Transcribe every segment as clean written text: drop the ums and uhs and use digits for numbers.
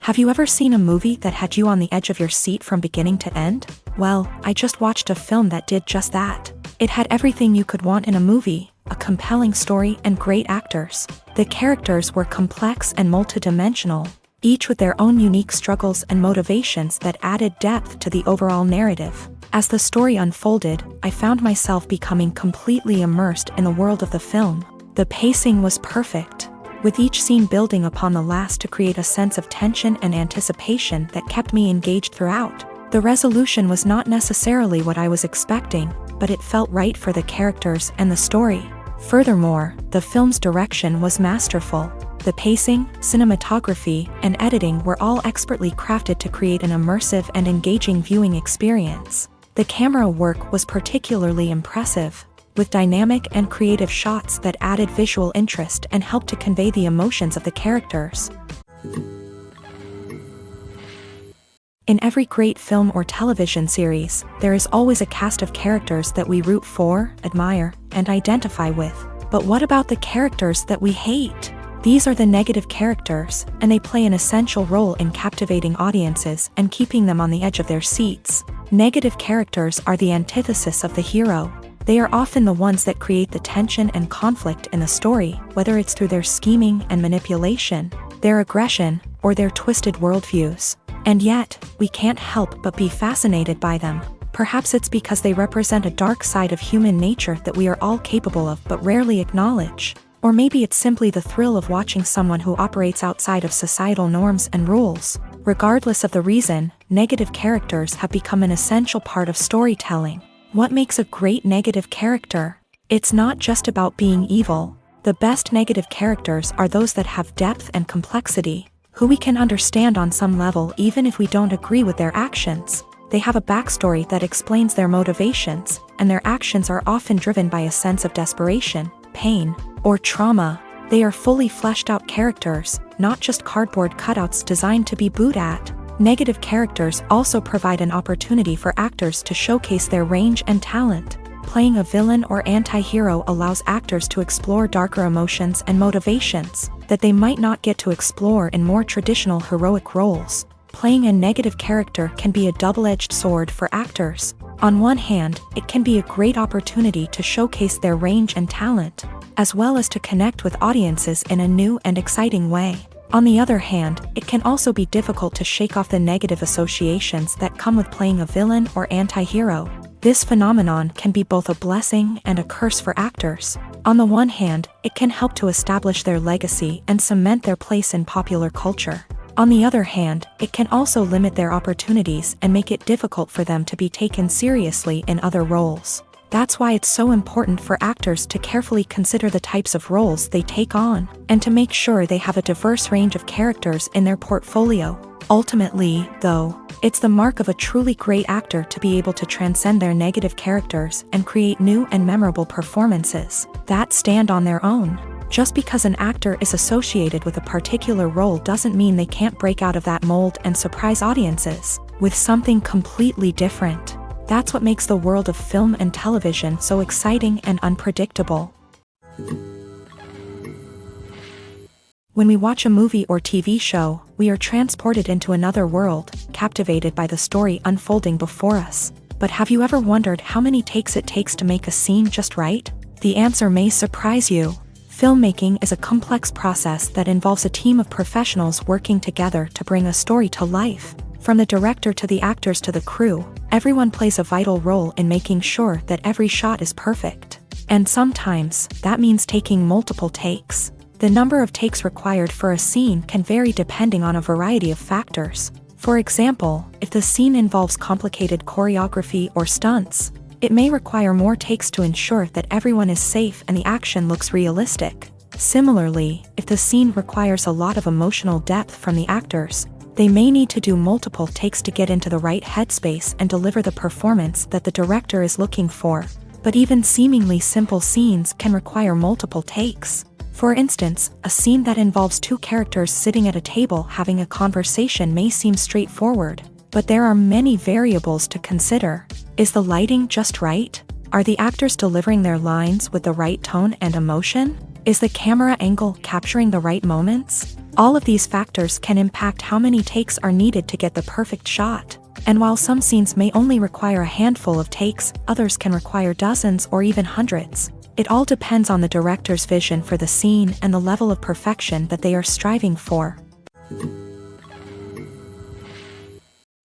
Have you ever seen a movie that had you on the edge of your seat from beginning to end? Well, I just watched a film that did just that. It had everything you could want in a movie, a compelling story and great actors. The characters were complex and multidimensional, each with their own unique struggles and motivations that added depth to the overall narrative. As the story unfolded, I found myself becoming completely immersed in the world of the film. The pacing was perfect, with each scene building upon the last to create a sense of tension and anticipation that kept me engaged throughout. The resolution was not necessarily what I was expecting, but it felt right for the characters and the story. Furthermore, the film's direction was masterful. The pacing, cinematography, and editing were all expertly crafted to create an immersive and engaging viewing experience. The camera work was particularly impressive, with dynamic and creative shots that added visual interest and helped to convey the emotions of the characters. In every great film or television series, there is always a cast of characters that we root for, admire, and identify with. But what about the characters that we hate? These are the negative characters, and they play an essential role in captivating audiences and keeping them on the edge of their seats. Negative characters are the antithesis of the hero. They are often the ones that create the tension and conflict in the story, whether it's through their scheming and manipulation, their aggression, or their twisted worldviews. And yet, we can't help but be fascinated by them. Perhaps it's because they represent a dark side of human nature that we are all capable of but rarely acknowledge. Or maybe it's simply the thrill of watching someone who operates outside of societal norms and rules. Regardless of the reason, negative characters have become an essential part of storytelling. What makes a great negative character? It's not just about being evil. The best negative characters are those that have depth and complexity, who we can understand on some level even if we don't agree with their actions. They have a backstory that explains their motivations, and their actions are often driven by a sense of desperation, pain, or trauma. They are fully fleshed out characters, not just cardboard cutouts designed to be booed at. Negative characters also provide an opportunity for actors to showcase their range and talent. Playing a villain or anti-hero allows actors to explore darker emotions and motivations that they might not get to explore in more traditional heroic roles. Playing a negative character can be a double-edged sword for actors. On one hand, it can be a great opportunity to showcase their range and talent, as well as to connect with audiences in a new and exciting way. On the other hand, it can also be difficult to shake off the negative associations that come with playing a villain or anti-hero. This phenomenon can be both a blessing and a curse for actors. On the one hand, it can help to establish their legacy and cement their place in popular culture. On the other hand, it can also limit their opportunities and make it difficult for them to be taken seriously in other roles. That's why it's so important for actors to carefully consider the types of roles they take on, and to make sure they have a diverse range of characters in their portfolio. Ultimately, though, it's the mark of a truly great actor to be able to transcend their negative characters and create new and memorable performances that stand on their own. Just because an actor is associated with a particular role doesn't mean they can't break out of that mold and surprise audiences with something completely different. That's what makes the world of film and television so exciting and unpredictable. When we watch a movie or TV show, we are transported into another world, captivated by the story unfolding before us. But have you ever wondered how many takes it takes to make a scene just right? The answer may surprise you. Filmmaking is a complex process that involves a team of professionals working together to bring a story to life. From the director to the actors to the crew, everyone plays a vital role in making sure that every shot is perfect. And sometimes, that means taking multiple takes. The number of takes required for a scene can vary depending on a variety of factors. For example, if the scene involves complicated choreography or stunts, it may require more takes to ensure that everyone is safe and the action looks realistic. Similarly, if the scene requires a lot of emotional depth from the actors, they may need to do multiple takes to get into the right headspace and deliver the performance that the director is looking for. But even seemingly simple scenes can require multiple takes. For instance, a scene that involves two characters sitting at a table having a conversation may seem straightforward, but there are many variables to consider. Is the lighting just right? Are the actors delivering their lines with the right tone and emotion? Is the camera angle capturing the right moments? All of these factors can impact how many takes are needed to get the perfect shot. And while some scenes may only require a handful of takes, others can require dozens or even hundreds. It all depends on the director's vision for the scene and the level of perfection that they are striving for.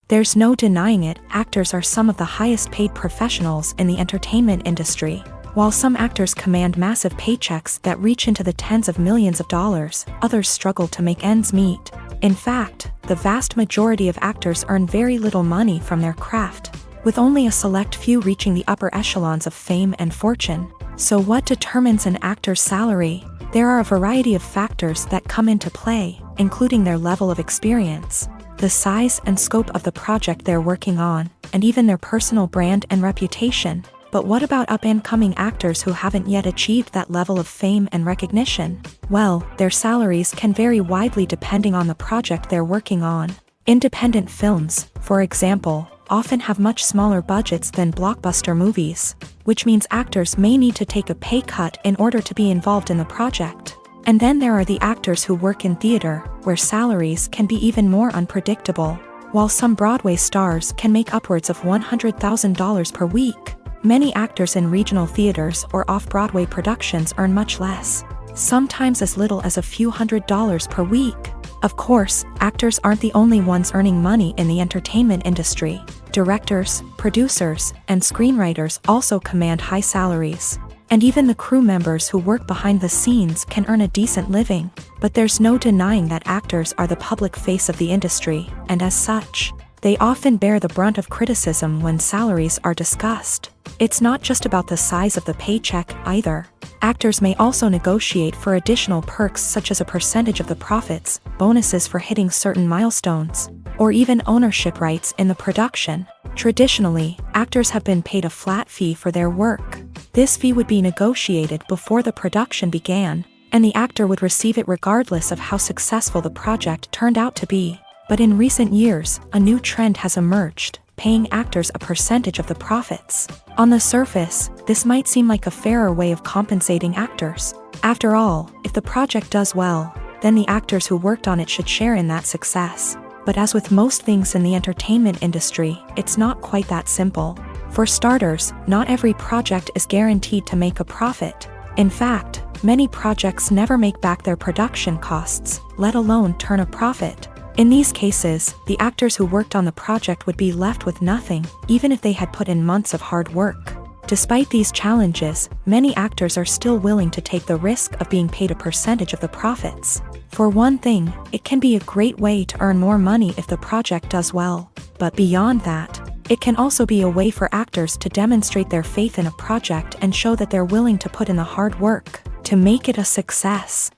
There's no denying it, actors are some of the highest paid professionals in the entertainment industry. While some actors command massive paychecks that reach into the tens of millions of dollars, others struggle to make ends meet. In fact, the vast majority of actors earn very little money from their craft, with only a select few reaching the upper echelons of fame and fortune. So what determines an actor's salary? There are a variety of factors that come into play, including their level of experience, the size and scope of the project they're working on, and even their personal brand and reputation. But what about up-and-coming actors who haven't yet achieved that level of fame and recognition? Well, their salaries can vary widely depending on the project they're working on. Independent films, for example, often have much smaller budgets than blockbuster movies, which means actors may need to take a pay cut in order to be involved in the project. And then there are the actors who work in theater, where salaries can be even more unpredictable. While some Broadway stars can make upwards of $100,000 per week, many actors in regional theaters or off-Broadway productions earn much less, sometimes as little as a few $100s per week. Of course, actors aren't the only ones earning money in the entertainment industry. Directors, producers, and screenwriters also command high salaries. And even the crew members who work behind the scenes can earn a decent living. But there's no denying that actors are the public face of the industry, and as such, they often bear the brunt of criticism when salaries are discussed. It's not just about the size of the paycheck, either. Actors may also negotiate for additional perks such as a percentage of the profits, bonuses for hitting certain milestones, or even ownership rights in the production. Traditionally, actors have been paid a flat fee for their work. This fee would be negotiated before the production began, and the actor would receive it regardless of how successful the project turned out to be. But in recent years, a new trend has emerged, paying actors a percentage of the profits. On the surface, this might seem like a fairer way of compensating actors. After all, if the project does well, then the actors who worked on it should share in that success. But as with most things in the entertainment industry, it's not quite that simple. For starters, not every project is guaranteed to make a profit. In fact, many projects never make back their production costs, let alone turn a profit. In these cases, the actors who worked on the project would be left with nothing, even if they had put in months of hard work. Despite these challenges, many actors are still willing to take the risk of being paid a percentage of the profits. For one thing, it can be a great way to earn more money if the project does well. But beyond that, it can also be a way for actors to demonstrate their faith in a project and show that they're willing to put in the hard work to make it a success.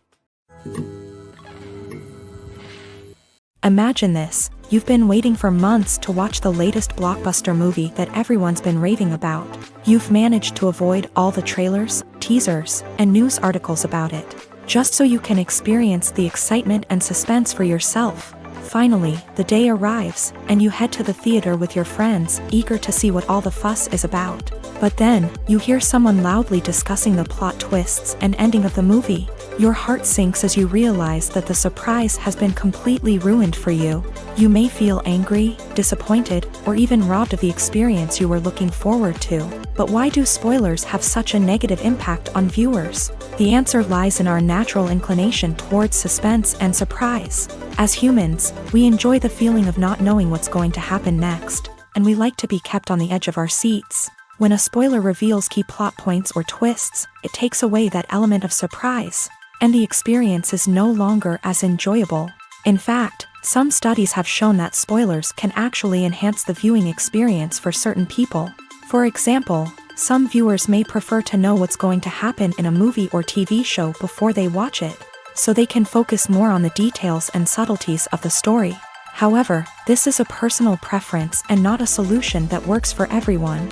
Imagine this, you've been waiting for months to watch the latest blockbuster movie that everyone's been raving about. You've managed to avoid all the trailers, teasers, and news articles about it, just so you can experience the excitement and suspense for yourself. Finally, the day arrives, and you head to the theater with your friends, eager to see what all the fuss is about. But then, you hear someone loudly discussing the plot twists and ending of the movie. Your heart sinks as you realize that the surprise has been completely ruined for you. You may feel angry, disappointed, or even robbed of the experience you were looking forward to. But why do spoilers have such a negative impact on viewers? The answer lies in our natural inclination towards suspense and surprise. As humans, we enjoy the feeling of not knowing what's going to happen next, and we like to be kept on the edge of our seats. When a spoiler reveals key plot points or twists, it takes away that element of surprise, and the experience is no longer as enjoyable. In fact, some studies have shown that spoilers can actually enhance the viewing experience for certain people. For example, some viewers may prefer to know what's going to happen in a movie or TV show before they watch it, so they can focus more on the details and subtleties of the story. However, this is a personal preference and not a solution that works for everyone.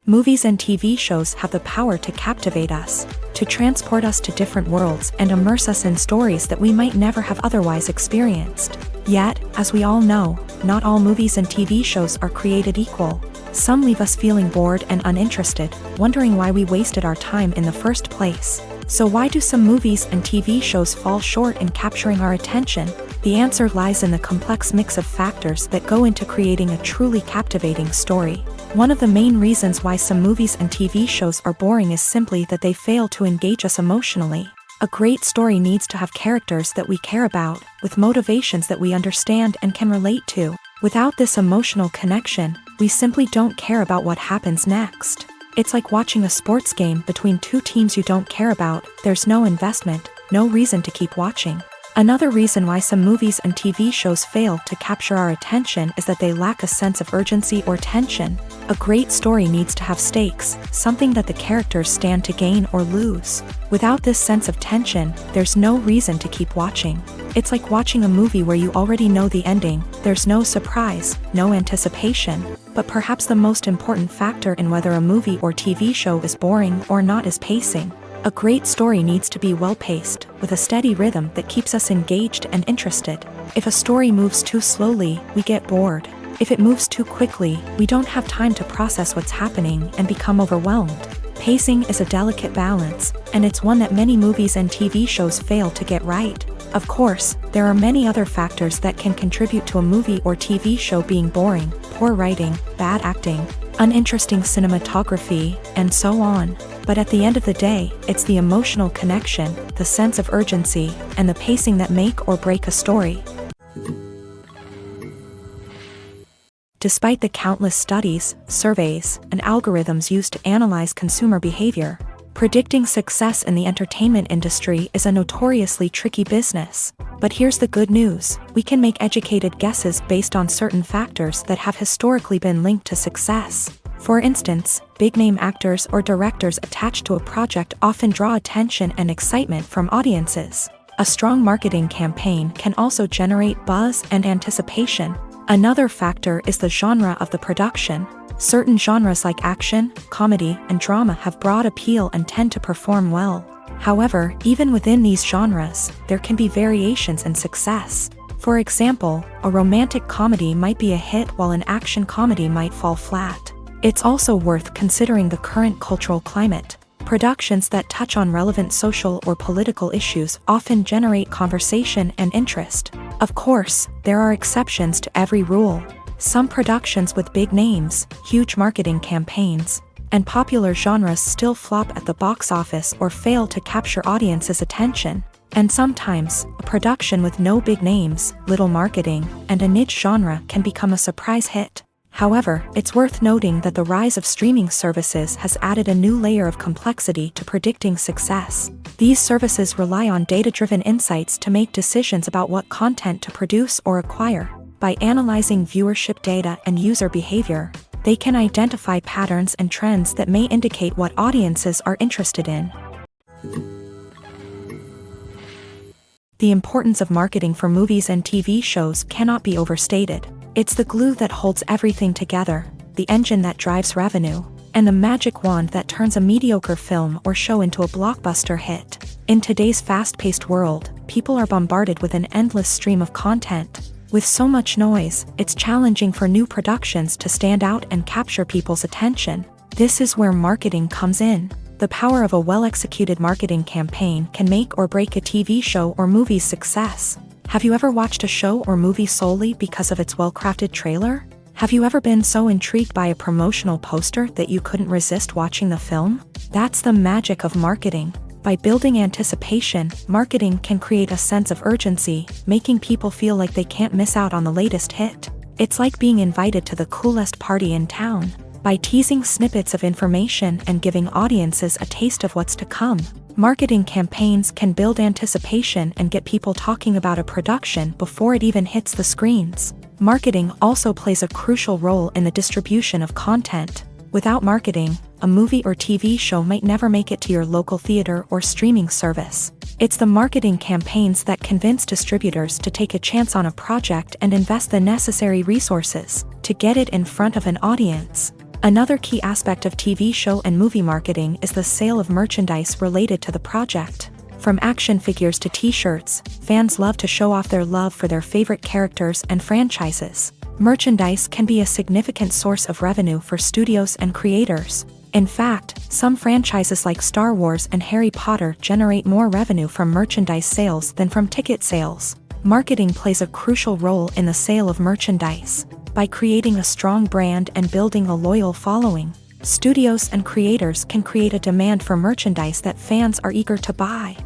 Movies and TV shows have the power to captivate us, to transport us to different worlds and immerse us in stories that we might never have otherwise experienced. Yet, as we all know, not all movies and TV shows are created equal. Some leave us feeling bored and uninterested, wondering why we wasted our time in the first place. So why do some movies and TV shows fall short in capturing our attention? The answer lies in the complex mix of factors that go into creating a truly captivating story. One of the main reasons why some movies and TV shows are boring is simply that they fail to engage us emotionally. A great story needs to have characters that we care about, with motivations that we understand and can relate to. Without this emotional connection, we simply don't care about what happens next. It's like watching a sports game between two teams you don't care about. There's no investment, no reason to keep watching. Another reason why some movies and TV shows fail to capture our attention is that they lack a sense of urgency or tension. A great story needs to have stakes, something that the characters stand to gain or lose. Without this sense of tension, there's no reason to keep watching. It's like watching a movie where you already know the ending. There's no surprise, no anticipation. But perhaps the most important factor in whether a movie or TV show is boring or not is pacing. A great story needs to be well-paced, with a steady rhythm that keeps us engaged and interested. If a story moves too slowly, we get bored. If it moves too quickly, we don't have time to process what's happening and become overwhelmed. Pacing is a delicate balance, and it's one that many movies and TV shows fail to get right. Of course, there are many other factors that can contribute to a movie or TV show being boring: poor writing, bad acting, uninteresting cinematography, and so on. But at the end of the day, it's the emotional connection, the sense of urgency, and the pacing that make or break a story. Despite the countless studies, surveys, and algorithms used to analyze consumer behavior, predicting success in the entertainment industry is a notoriously tricky business. But here's the good news: we can make educated guesses based on certain factors that have historically been linked to success. For instance, big-name actors or directors attached to a project often draw attention and excitement from audiences. A strong marketing campaign can also generate buzz and anticipation. Another factor is the genre of the production. Certain genres like action, comedy, and drama have broad appeal and tend to perform well. However, even within these genres, there can be variations in success. For example, a romantic comedy might be a hit while an action comedy might fall flat. It's also worth considering the current cultural climate. Productions that touch on relevant social or political issues often generate conversation and interest. Of course, there are exceptions to every rule. Some productions with big names, huge marketing campaigns, and popular genres still flop at the box office or fail to capture audiences' attention. And sometimes, a production with no big names, little marketing, and a niche genre can become a surprise hit. However, it's worth noting that the rise of streaming services has added a new layer of complexity to predicting success. These services rely on data-driven insights to make decisions about what content to produce or acquire. By analyzing viewership data and user behavior, they can identify patterns and trends that may indicate what audiences are interested in. The importance of marketing for movies and TV shows cannot be overstated. It's the glue that holds everything together, the engine that drives revenue, and the magic wand that turns a mediocre film or show into a blockbuster hit. In today's fast-paced world, people are bombarded with an endless stream of content. With so much noise, it's challenging for new productions to stand out and capture people's attention. This is where marketing comes in. The power of a well-executed marketing campaign can make or break a TV show or movie's success. Have you ever watched a show or movie solely because of its well-crafted trailer? Have you ever been so intrigued by a promotional poster that you couldn't resist watching the film? That's the magic of marketing. By building anticipation, marketing can create a sense of urgency, making people feel like they can't miss out on the latest hit. It's like being invited to the coolest party in town. By teasing snippets of information and giving audiences a taste of what's to come, marketing campaigns can build anticipation and get people talking about a production before it even hits the screens. Marketing also plays a crucial role in the distribution of content. Without marketing, a movie or TV show might never make it to your local theater or streaming service. It's the marketing campaigns that convince distributors to take a chance on a project and invest the necessary resources to get it in front of an audience. Another key aspect of TV show and movie marketing is the sale of merchandise related to the project. From action figures to t-shirts, fans love to show off their love for their favorite characters and franchises. Merchandise can be a significant source of revenue for studios and creators. In fact, some franchises like Star Wars and Harry Potter generate more revenue from merchandise sales than from ticket sales. Marketing plays a crucial role in the sale of merchandise. By creating a strong brand and building a loyal following, studios and creators can create a demand for merchandise that fans are eager to buy.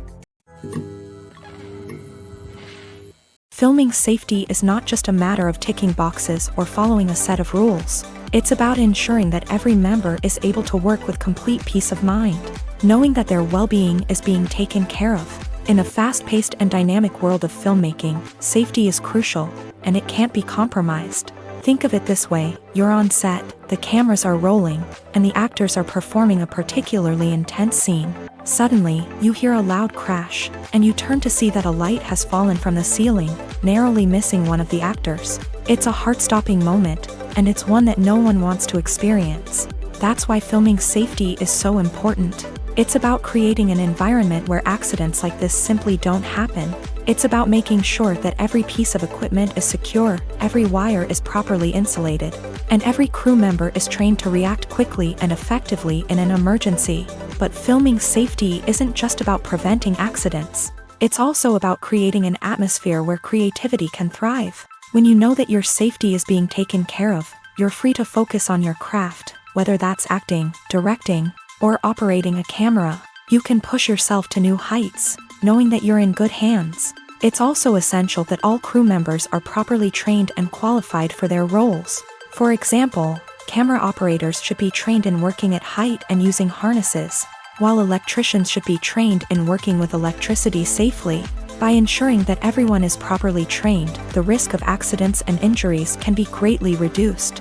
Filming safety is not just a matter of ticking boxes or following a set of rules. It's about ensuring that every member is able to work with complete peace of mind, knowing that their well-being is being taken care of. In a fast-paced and dynamic world of filmmaking, safety is crucial, and it can't be compromised. Think of it this way: you're on set, the cameras are rolling, and the actors are performing a particularly intense scene. Suddenly, you hear a loud crash, and you turn to see that a light has fallen from the ceiling, narrowly missing one of the actors. It's a heart-stopping moment, and it's one that no one wants to experience. That's why filming safety is so important. It's about creating an environment where accidents like this simply don't happen. It's about making sure that every piece of equipment is secure, every wire is properly insulated, and every crew member is trained to react quickly and effectively in an emergency. But filming safety isn't just about preventing accidents. It's also about creating an atmosphere where creativity can thrive. When you know that your safety is being taken care of, you're free to focus on your craft, whether that's acting, directing, or operating a camera. You can push yourself to new heights, knowing that you're in good hands. It's also essential that all crew members are properly trained and qualified for their roles. For example, camera operators should be trained in working at height and using harnesses, while electricians should be trained in working with electricity safely. By ensuring that everyone is properly trained, the risk of accidents and injuries can be greatly reduced.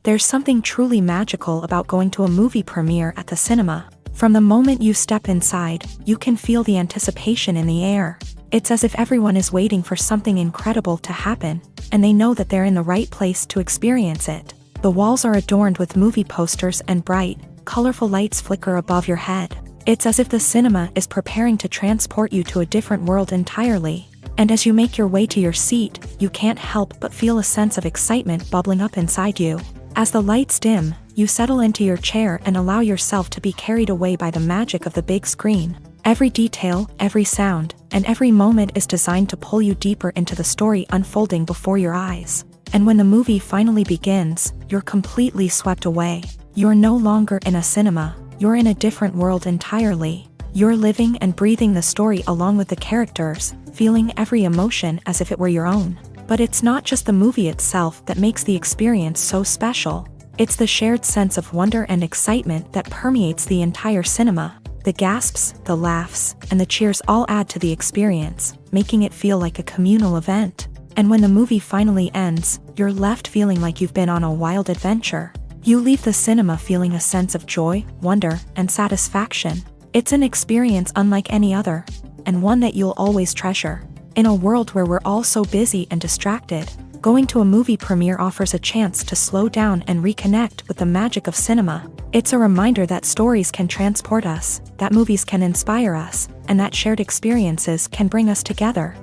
There's something truly magical about going to a movie premiere at the cinema. From the moment you step inside, you can feel the anticipation in the air. It's as if everyone is waiting for something incredible to happen, and they know that they're in the right place to experience it. The walls are adorned with movie posters and bright, colorful lights flicker above your head. It's as if the cinema is preparing to transport you to a different world entirely. And as you make your way to your seat, you can't help but feel a sense of excitement bubbling up inside you. As the lights dim, you settle into your chair and allow yourself to be carried away by the magic of the big screen. Every detail, every sound, and every moment is designed to pull you deeper into the story unfolding before your eyes. And when the movie finally begins, you're completely swept away. You're no longer in a cinema, you're in a different world entirely. You're living and breathing the story along with the characters, feeling every emotion as if it were your own. But it's not just the movie itself that makes the experience so special. It's the shared sense of wonder and excitement that permeates the entire cinema. The gasps, the laughs, and the cheers all add to the experience, making it feel like a communal event. And when the movie finally ends, you're left feeling like you've been on a wild adventure. You leave the cinema feeling a sense of joy, wonder, and satisfaction. It's an experience unlike any other, and one that you'll always treasure. In a world where we're all so busy and distracted, going to a movie premiere offers a chance to slow down and reconnect with the magic of cinema. It's a reminder that stories can transport us, that movies can inspire us, and that shared experiences can bring us together.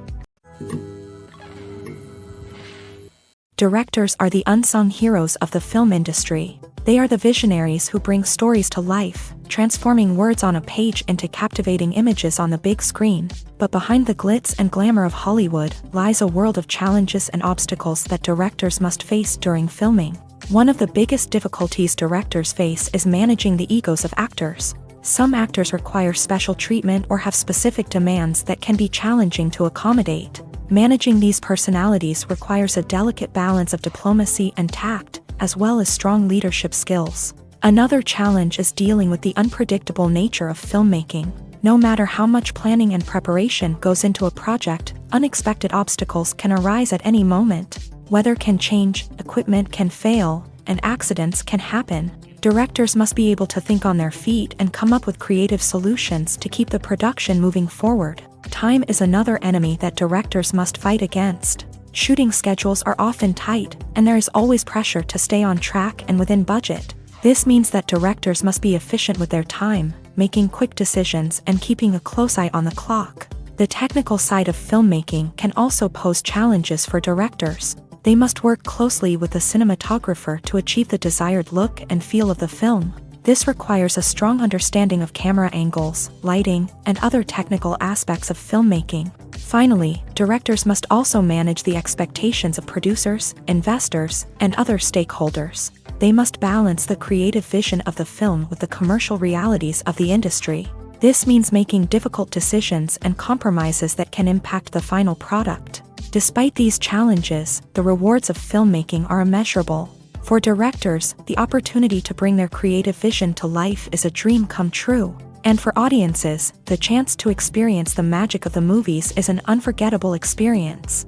Directors are the unsung heroes of the film industry. They are the visionaries who bring stories to life, transforming words on a page into captivating images on the big screen. But behind the glitz and glamour of Hollywood lies a world of challenges and obstacles that directors must face during filming. One of the biggest difficulties directors face is managing the egos of actors. Some actors require special treatment or have specific demands that can be challenging to accommodate. Managing these personalities requires a delicate balance of diplomacy and tact, as well as strong leadership skills. Another challenge is dealing with the unpredictable nature of filmmaking. No matter how much planning and preparation goes into a project, unexpected obstacles can arise at any moment. Weather can change, equipment can fail, and accidents can happen. Directors must be able to think on their feet and come up with creative solutions to keep the production moving forward. Time is another enemy that directors must fight against. Shooting schedules are often tight, and there is always pressure to stay on track and within budget. This means that directors must be efficient with their time, making quick decisions and keeping a close eye on the clock. The technical side of filmmaking can also pose challenges for directors. They must work closely with the cinematographer to achieve the desired look and feel of the film. This requires a strong understanding of camera angles, lighting, and other technical aspects of filmmaking. Finally, directors must also manage the expectations of producers, investors, and other stakeholders. They must balance the creative vision of the film with the commercial realities of the industry. This means making difficult decisions and compromises that can impact the final product. Despite these challenges, the rewards of filmmaking are immeasurable. For directors, the opportunity to bring their creative vision to life is a dream come true. And for audiences, the chance to experience the magic of the movies is an unforgettable experience.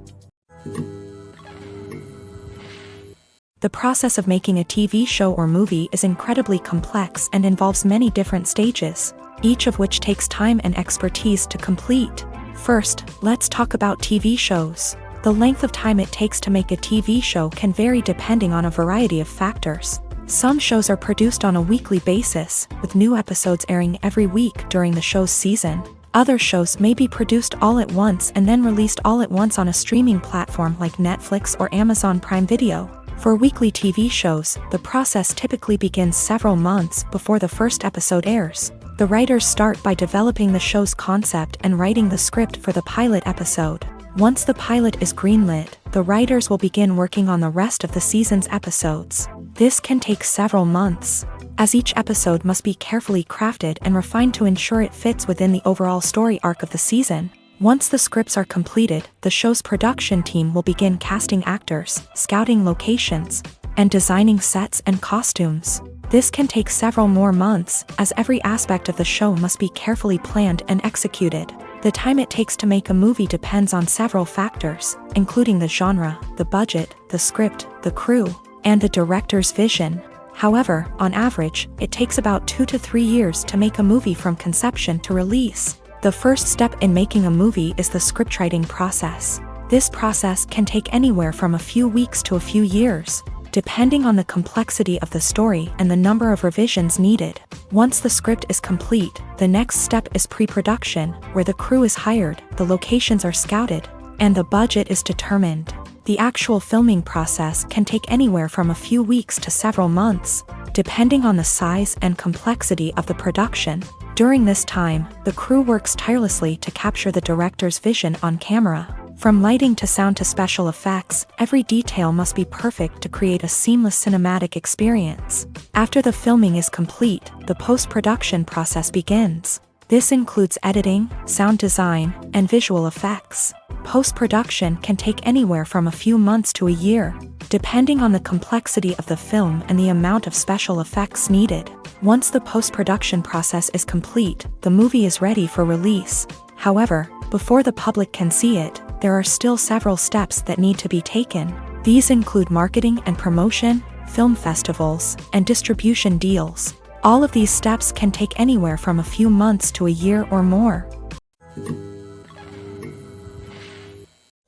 The process of making a TV show or movie is incredibly complex and involves many different stages, each of which takes time and expertise to complete. First, let's talk about TV shows. The length of time it takes to make a TV show can vary depending on a variety of factors. Some shows are produced on a weekly basis, with new episodes airing every week during the show's season. Other shows may be produced all at once and then released all at once on a streaming platform like Netflix or Amazon Prime Video. For weekly TV shows, the process typically begins several months before the first episode airs. The writers start by developing the show's concept and writing the script for the pilot episode. Once the pilot is greenlit, the writers will begin working on the rest of the season's episodes. This can take several months, as each episode must be carefully crafted and refined to ensure it fits within the overall story arc of the season. Once the scripts are completed, the show's production team will begin casting actors, scouting locations, and designing sets and costumes. This can take several more months, as every aspect of the show must be carefully planned and executed. The time it takes to make a movie depends on several factors, including the genre, the budget, the script, the crew, and the director's vision. However, on average, it takes about 2 to 3 years to make a movie from conception to release. The first step in making a movie is the scriptwriting process. This process can take anywhere from a few weeks to a few years, depending on the complexity of the story and the number of revisions needed. Once the script is complete, the next step is pre-production, where the crew is hired, the locations are scouted, and the budget is determined. The actual filming process can take anywhere from a few weeks to several months, depending on the size and complexity of the production. During this time, the crew works tirelessly to capture the director's vision on camera. From lighting to sound to special effects, every detail must be perfect to create a seamless cinematic experience. After the filming is complete, the post-production process begins. This includes editing, sound design, and visual effects. Post-production can take anywhere from a few months to a year, depending on the complexity of the film and the amount of special effects needed. Once the post-production process is complete, the movie is ready for release. However, before the public can see it, there are still several steps that need to be taken. These include marketing and promotion, film festivals, and distribution deals. All of these steps can take anywhere from a few months to a year or more.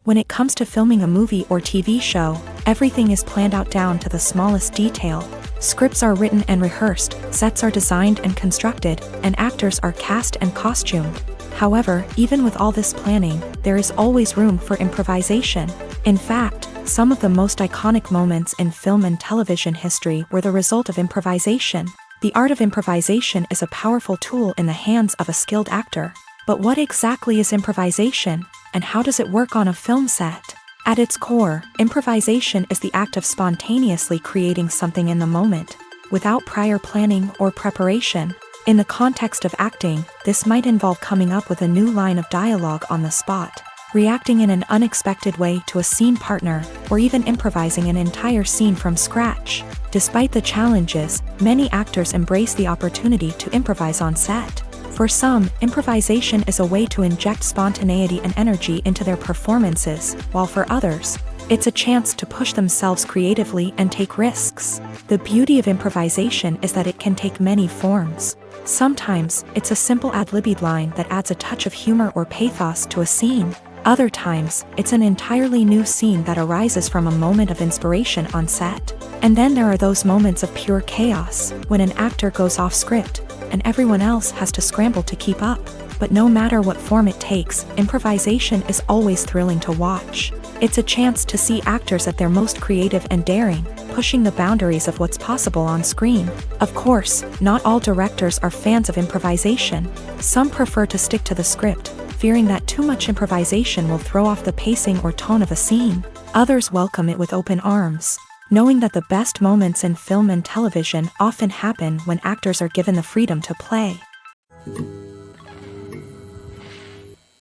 When it comes to filming a movie or TV show, everything is planned out down to the smallest detail. Scripts are written and rehearsed, sets are designed and constructed, and actors are cast and costumed. However, even with all this planning, there is always room for improvisation. In fact, some of the most iconic moments in film and television history were the result of improvisation. The art of improvisation is a powerful tool in the hands of a skilled actor. But what exactly is improvisation, and how does it work on a film set? At its core, improvisation is the act of spontaneously creating something in the moment, without prior planning or preparation. In the context of acting, this might involve coming up with a new line of dialogue on the spot, reacting in an unexpected way to a scene partner, or even improvising an entire scene from scratch. Despite the challenges, many actors embrace the opportunity to improvise on set. For some, improvisation is a way to inject spontaneity and energy into their performances, while for others, it's a chance to push themselves creatively and take risks. The beauty of improvisation is that it can take many forms. Sometimes, it's a simple ad-libbed line that adds a touch of humor or pathos to a scene. Other times, it's an entirely new scene that arises from a moment of inspiration on set. And then there are those moments of pure chaos, when an actor goes off script, and everyone else has to scramble to keep up. But no matter what form it takes, improvisation is always thrilling to watch. It's a chance to see actors at their most creative and daring, pushing the boundaries of what's possible on screen. Of course, not all directors are fans of improvisation. Some prefer to stick to the script, fearing that too much improvisation will throw off the pacing or tone of a scene. Others welcome it with open arms, knowing that the best moments in film and television often happen when actors are given the freedom to play.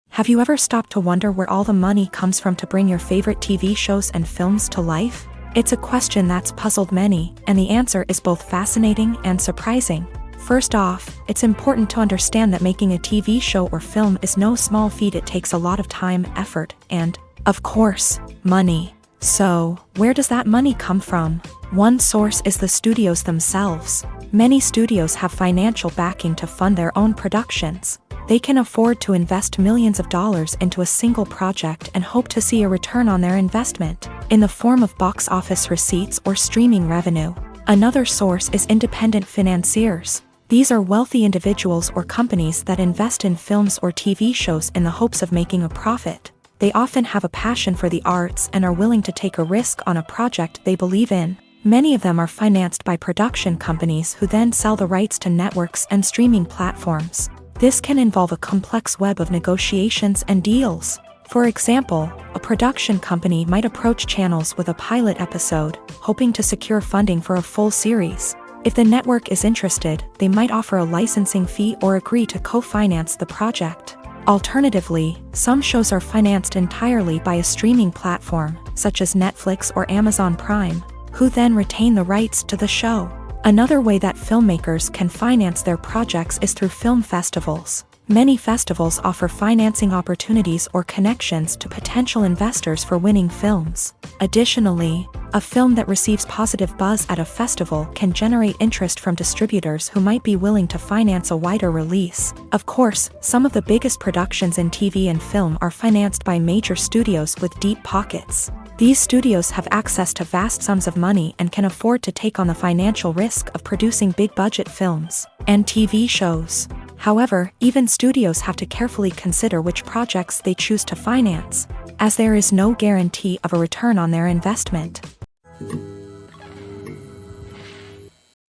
Have you ever stopped to wonder where all the money comes from to bring your favorite TV shows and films to life? It's a question that's puzzled many, and the answer is both fascinating and surprising. First off, it's important to understand that making a TV show or film is no small feat. It takes a lot of time, effort, and, of course, money. So, where does that money come from? One source is the studios themselves. Many studios have financial backing to fund their own productions. They can afford to invest millions of dollars into a single project and hope to see a return on their investment, in the form of box office receipts or streaming revenue. Another source is independent financiers. These are wealthy individuals or companies that invest in films or TV shows in the hopes of making a profit. They often have a passion for the arts and are willing to take a risk on a project they believe in. Many of them are financed by production companies who then sell the rights to networks and streaming platforms. This can involve a complex web of negotiations and deals. For example, a production company might approach channels with a pilot episode, hoping to secure funding for a full series. If the network is interested, they might offer a licensing fee or agree to co-finance the project. Alternatively, some shows are financed entirely by a streaming platform, such as Netflix or Amazon Prime, who then retain the rights to the show. Another way that filmmakers can finance their projects is through film festivals. Many festivals offer financing opportunities or connections to potential investors for winning films. Additionally, a film that receives positive buzz at a festival can generate interest from distributors who might be willing to finance a wider release. Of course, some of the biggest productions in TV and film are financed by major studios with deep pockets. These studios have access to vast sums of money and can afford to take on the financial risk of producing big-budget films and TV shows. However, even studios have to carefully consider which projects they choose to finance, as there is no guarantee of a return on their investment.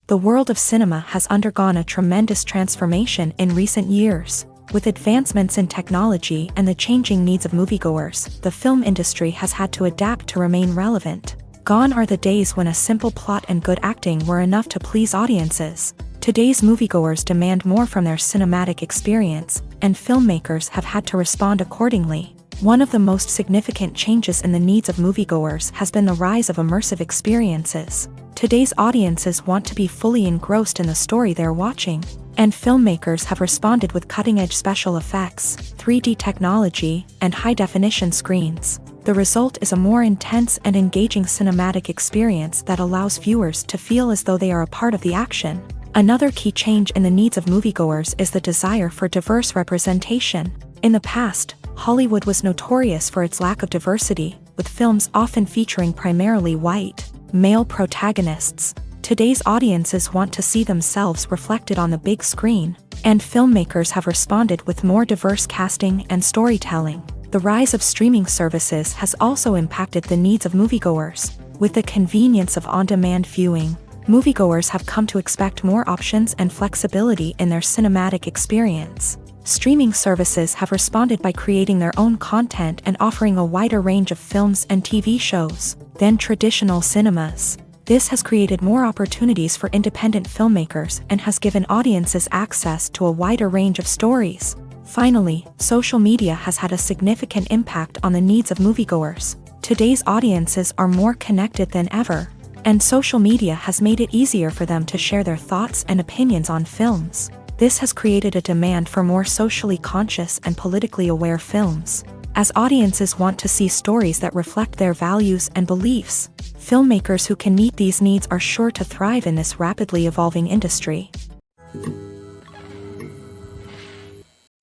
The world of cinema has undergone a tremendous transformation in recent years. With advancements in technology and the changing needs of moviegoers, the film industry has had to adapt to remain relevant. Gone are the days when a simple plot and good acting were enough to please audiences. Today's moviegoers demand more from their cinematic experience, and filmmakers have had to respond accordingly. One of the most significant changes in the needs of moviegoers has been the rise of immersive experiences. Today's audiences want to be fully engrossed in the story they're watching, and filmmakers have responded with cutting-edge special effects, 3D technology, and high-definition screens. The result is a more intense and engaging cinematic experience that allows viewers to feel as though they are a part of the action. Another key change in the needs of moviegoers is the desire for diverse representation. In the past, Hollywood was notorious for its lack of diversity, with films often featuring primarily white, male protagonists. Today's audiences want to see themselves reflected on the big screen, and filmmakers have responded with more diverse casting and storytelling. The rise of streaming services has also impacted the needs of moviegoers. With the convenience of on-demand viewing, moviegoers have come to expect more options and flexibility in their cinematic experience. Streaming services have responded by creating their own content and offering a wider range of films and TV shows than traditional cinemas. This has created more opportunities for independent filmmakers and has given audiences access to a wider range of stories. Finally, social media has had a significant impact on the needs of moviegoers. Today's audiences are more connected than ever, and social media has made it easier for them to share their thoughts and opinions on films. This has created a demand for more socially conscious and politically aware films. As audiences want to see stories that reflect their values and beliefs, filmmakers who can meet these needs are sure to thrive in this rapidly evolving industry.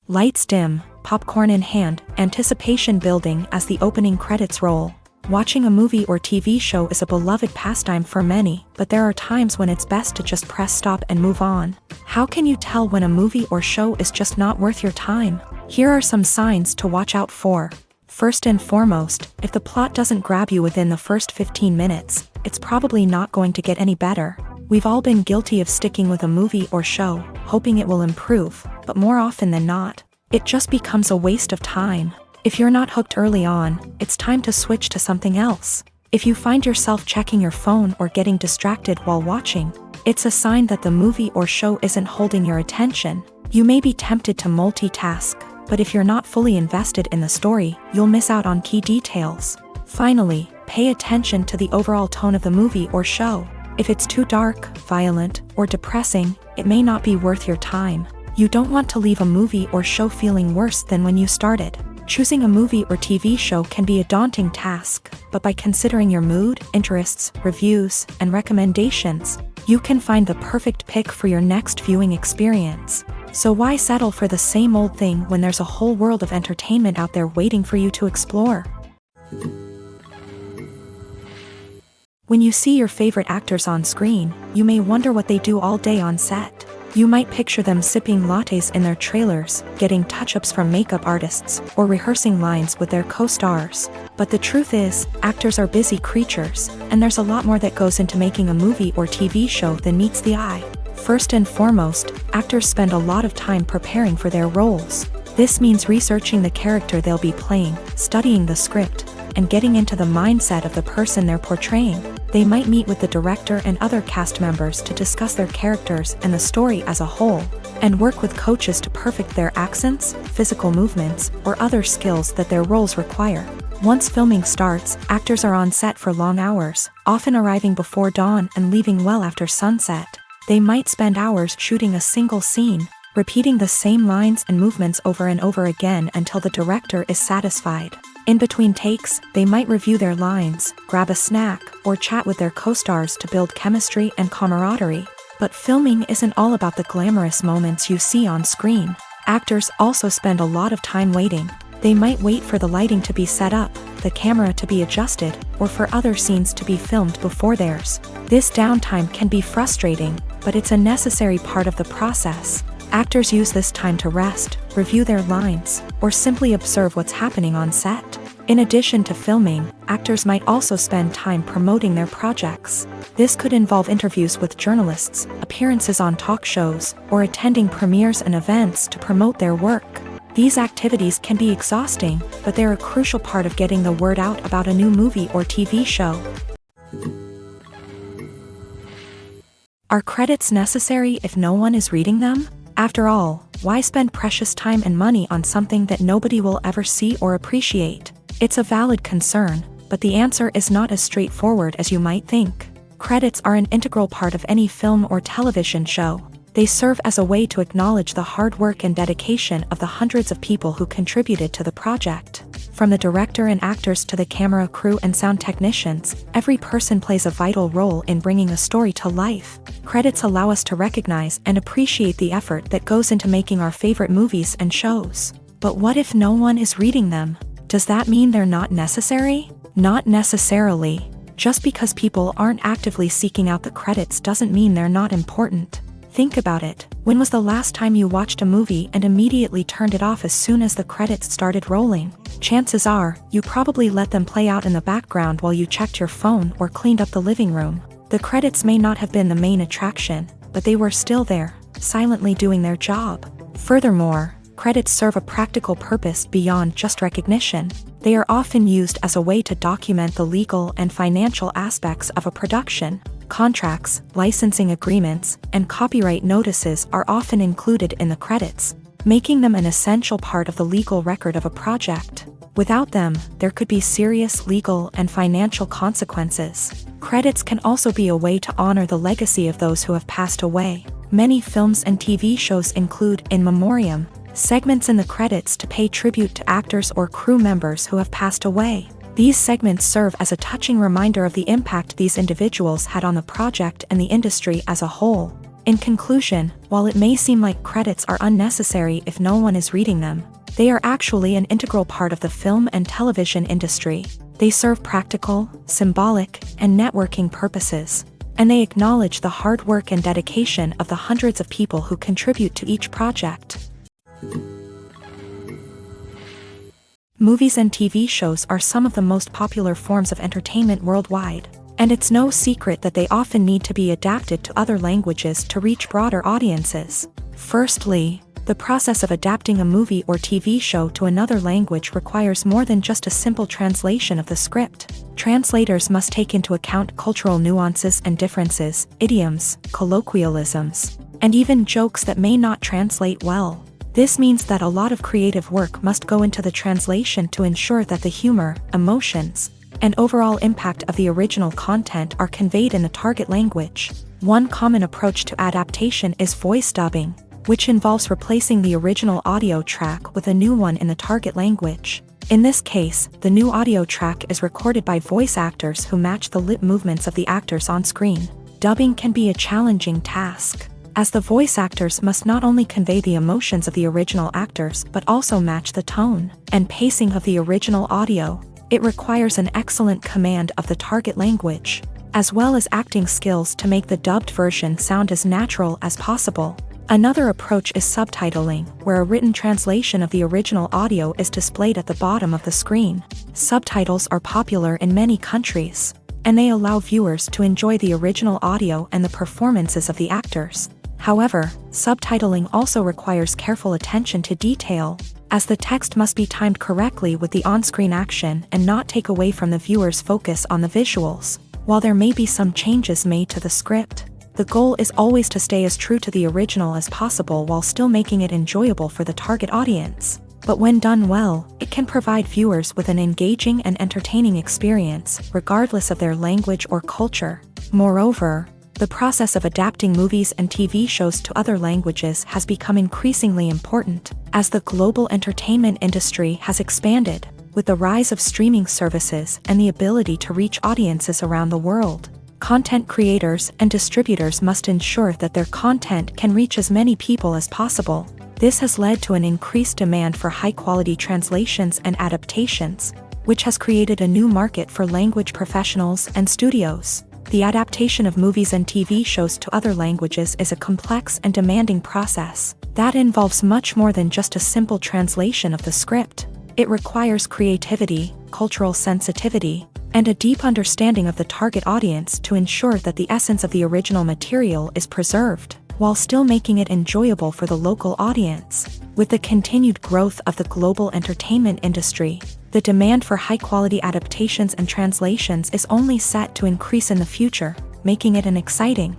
Lights dim, popcorn in hand, anticipation building as the opening credits roll. Watching a movie or TV show is a beloved pastime for many, but there are times when it's best to just press stop and move on. How can you tell when a movie or show is just not worth your time? Here are some signs to watch out for. First and foremost, if the plot doesn't grab you within the first 15 minutes, it's probably not going to get any better. We've all been guilty of sticking with a movie or show, hoping it will improve, but more often than not, it just becomes a waste of time. If you're not hooked early on, it's time to switch to something else. If you find yourself checking your phone or getting distracted while watching, it's a sign that the movie or show isn't holding your attention. You may be tempted to multitask, but if you're not fully invested in the story, you'll miss out on key details. Finally, pay attention to the overall tone of the movie or show. If it's too dark, violent, or depressing, it may not be worth your time. You don't want to leave a movie or show feeling worse than when you started. Choosing a movie or TV show can be a daunting task, but by considering your mood, interests, reviews, and recommendations, you can find the perfect pick for your next viewing experience. So why settle for the same old thing when there's a whole world of entertainment out there waiting for you to explore? When you see your favorite actors on screen, you may wonder what they do all day on set. You might picture them sipping lattes in their trailers, getting touch-ups from makeup artists, or rehearsing lines with their co-stars. But the truth is, actors are busy creatures, and there's a lot more that goes into making a movie or TV show than meets the eye. First and foremost, actors spend a lot of time preparing for their roles. This means researching the character they'll be playing, studying the script, and getting into the mindset of the person they're portraying. They might meet with the director and other cast members to discuss their characters and the story as a whole, and work with coaches to perfect their accents, physical movements, or other skills that their roles require. Once filming starts, actors are on set for long hours, often arriving before dawn and leaving well after sunset. They might spend hours shooting a single scene, repeating the same lines and movements over and over again until the director is satisfied. In between takes, they might review their lines, grab a snack, or chat with their co-stars to build chemistry and camaraderie. But filming isn't all about the glamorous moments you see on screen. Actors also spend a lot of time waiting. They might wait for the lighting to be set up, the camera to be adjusted, or for other scenes to be filmed before theirs. This downtime can be frustrating, but it's a necessary part of the process. Actors use this time to rest, review their lines, or simply observe what's happening on set. In addition to filming, actors might also spend time promoting their projects. This could involve interviews with journalists, appearances on talk shows, or attending premieres and events to promote their work. These activities can be exhausting, but they're a crucial part of getting the word out about a new movie or TV show. Are credits necessary if no one is reading them? After all, why spend precious time and money on something that nobody will ever see or appreciate? It's a valid concern, but the answer is not as straightforward as you might think. Credits are an integral part of any film or television show. They serve as a way to acknowledge the hard work and dedication of the hundreds of people who contributed to the project. From the director and actors to the camera crew and sound technicians, every person plays a vital role in bringing a story to life. Credits allow us to recognize and appreciate the effort that goes into making our favorite movies and shows. But what if no one is reading them? Does that mean they're not necessary? Not necessarily. Just because people aren't actively seeking out the credits doesn't mean they're not important. Think about it. When was the last time you watched a movie and immediately turned it off as soon as the credits started rolling? Chances are, you probably let them play out in the background while you checked your phone or cleaned up the living room. The credits may not have been the main attraction, but they were still there, silently doing their job. Furthermore, credits serve a practical purpose beyond just recognition. They are often used as a way to document the legal and financial aspects of a production. Contracts, licensing agreements, and copyright notices are often included in the credits, making them an essential part of the legal record of a project. Without them, there could be serious legal and financial consequences. Credits can also be a way to honor the legacy of those who have passed away. Many films and TV shows include in memoriam segments in the credits to pay tribute to actors or crew members who have passed away. These segments serve as a touching reminder of the impact these individuals had on the project and the industry as a whole. In conclusion, while it may seem like credits are unnecessary if no one is reading them, they are actually an integral part of the film and television industry. They serve practical, symbolic, and networking purposes, and they acknowledge the hard work and dedication of the hundreds of people who contribute to each project. Movies and TV shows are some of the most popular forms of entertainment worldwide, and it's no secret that they often need to be adapted to other languages to reach broader audiences. Firstly, the process of adapting a movie or TV show to another language requires more than just a simple translation of the script. Translators must take into account cultural nuances and differences, idioms, colloquialisms, and even jokes that may not translate well. This means that a lot of creative work must go into the translation to ensure that the humor, emotions, and overall impact of the original content are conveyed in the target language. One common approach to adaptation is voice dubbing, which involves replacing the original audio track with a new one in the target language. In this case, the new audio track is recorded by voice actors who match the lip movements of the actors on screen. Dubbing can be a challenging task, as the voice actors must not only convey the emotions of the original actors but also match the tone and pacing of the original audio. It requires an excellent command of the target language, as well as acting skills to make the dubbed version sound as natural as possible. Another approach is subtitling, where a written translation of the original audio is displayed at the bottom of the screen. Subtitles are popular in many countries, and they allow viewers to enjoy the original audio and the performances of the actors. However, subtitling also requires careful attention to detail, as the text must be timed correctly with the on-screen action and not take away from the viewer's focus on the visuals. While there may be some changes made to the script, the goal is always to stay as true to the original as possible while still making it enjoyable for the target audience. But when done well, it can provide viewers with an engaging and entertaining experience, regardless of their language or culture. Moreover, the process of adapting movies and TV shows to other languages has become increasingly important, as the global entertainment industry has expanded, with the rise of streaming services and the ability to reach audiences around the world. Content creators and distributors must ensure that their content can reach as many people as possible. This has led to an increased demand for high-quality translations and adaptations, which has created a new market for language professionals and studios. The adaptation of movies and TV shows to other languages is a complex and demanding process that involves much more than just a simple translation of the script. It requires creativity, cultural sensitivity, and a deep understanding of the target audience to ensure that the essence of the original material is preserved, while still making it enjoyable for the local audience. With the continued growth of the global entertainment industry, the demand for high-quality adaptations and translations is only set to increase in the future, making it an exciting.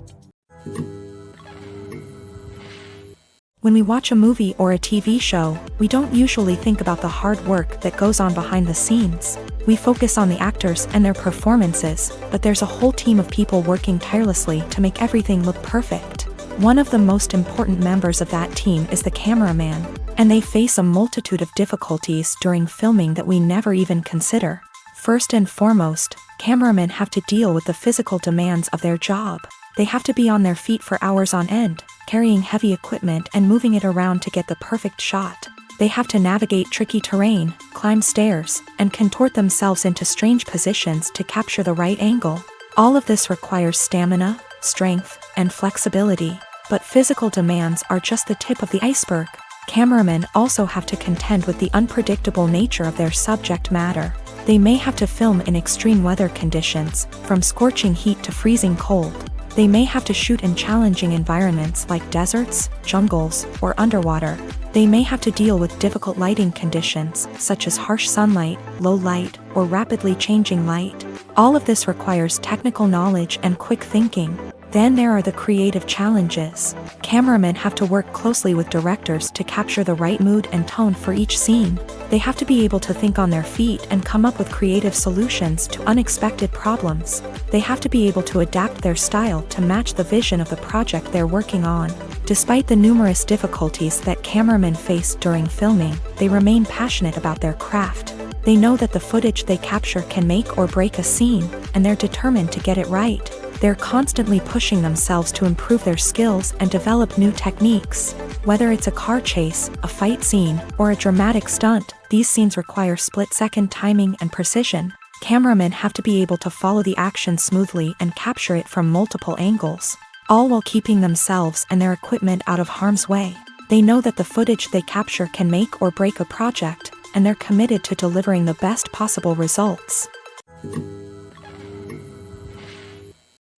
When we watch a movie or a TV show, we don't usually think about the hard work that goes on behind the scenes. We focus on the actors and their performances, but there's a whole team of people working tirelessly to make everything look perfect. One of the most important members of that team is the cameraman, and they face a multitude of difficulties during filming that we never even consider. First and foremost, cameramen have to deal with the physical demands of their job. They have to be on their feet for hours on end, carrying heavy equipment and moving it around to get the perfect shot. They have to navigate tricky terrain, climb stairs, and contort themselves into strange positions to capture the right angle. All of this requires stamina, strength, and flexibility. But physical demands are just the tip of the iceberg. Cameramen also have to contend with the unpredictable nature of their subject matter. They may have to film in extreme weather conditions, from scorching heat to freezing cold. They may have to shoot in challenging environments like deserts, jungles, or underwater. They may have to deal with difficult lighting conditions, such as harsh sunlight, low light, or rapidly changing light. All of this requires technical knowledge and quick thinking. Then there are the creative challenges. Cameramen have to work closely with directors to capture the right mood and tone for each scene. They have to be able to think on their feet and come up with creative solutions to unexpected problems. They have to be able to adapt their style to match the vision of the project they're working on. Despite the numerous difficulties that cameramen face during filming, they remain passionate about their craft. They know that the footage they capture can make or break a scene, and they're determined to get it right. They're constantly pushing themselves to improve their skills and develop new techniques. Whether it's a car chase, a fight scene, or a dramatic stunt, these scenes require split-second timing and precision. Cameramen have to be able to follow the action smoothly and capture it from multiple angles, all while keeping themselves and their equipment out of harm's way. They know that the footage they capture can make or break a project, and they're committed to delivering the best possible results.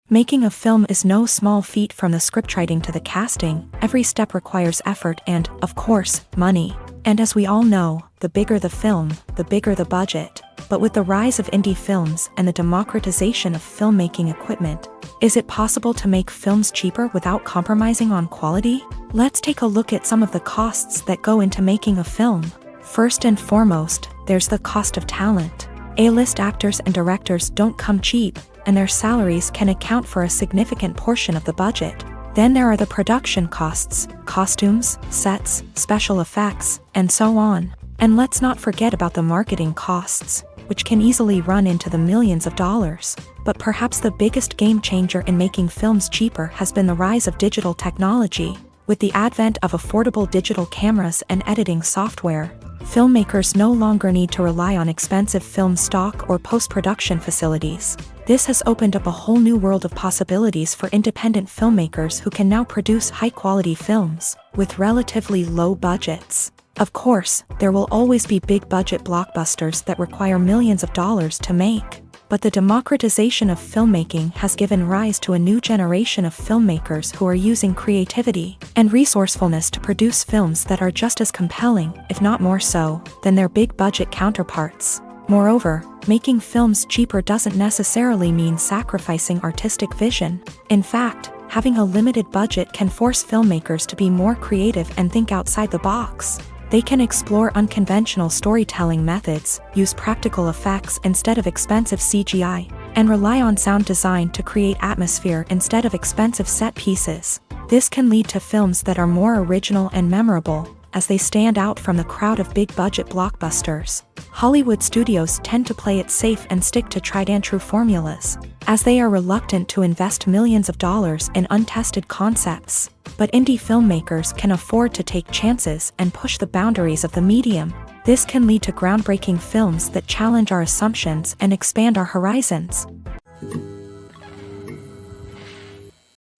Making a film is no small feat. From the scriptwriting to the casting, every step requires effort and, of course, money. And as we all know, the bigger the film, the bigger the budget. But with the rise of indie films and the democratization of filmmaking equipment, is it possible to make films cheaper without compromising on quality? Let's take a look at some of the costs that go into making a film. First and foremost, there's the cost of talent. A-list actors and directors don't come cheap, and their salaries can account for a significant portion of the budget. Then there are the production costs, costumes, sets, special effects, and so on. And let's not forget about the marketing costs, which can easily run into the millions of dollars. But perhaps the biggest game changer in making films cheaper has been the rise of digital technology. With the advent of affordable digital cameras and editing software, filmmakers no longer need to rely on expensive film stock or post-production facilities. This has opened up a whole new world of possibilities for independent filmmakers who can now produce high-quality films with relatively low budgets. Of course, there will always be big-budget blockbusters that require millions of dollars to make. But the democratization of filmmaking has given rise to a new generation of filmmakers who are using creativity and resourcefulness to produce films that are just as compelling, if not more so, than their big-budget counterparts. Moreover, making films cheaper doesn't necessarily mean sacrificing artistic vision. In fact, having a limited budget can force filmmakers to be more creative and think outside the box. They can explore unconventional storytelling methods, use practical effects instead of expensive CGI, and rely on sound design to create atmosphere instead of expensive set pieces. This can lead to films that are more original and memorable, as they stand out from the crowd of big-budget blockbusters. Hollywood studios tend to play it safe and stick to tried-and-true formulas, as they are reluctant to invest millions of dollars in untested concepts. But indie filmmakers can afford to take chances and push the boundaries of the medium. This can lead to groundbreaking films that challenge our assumptions and expand our horizons.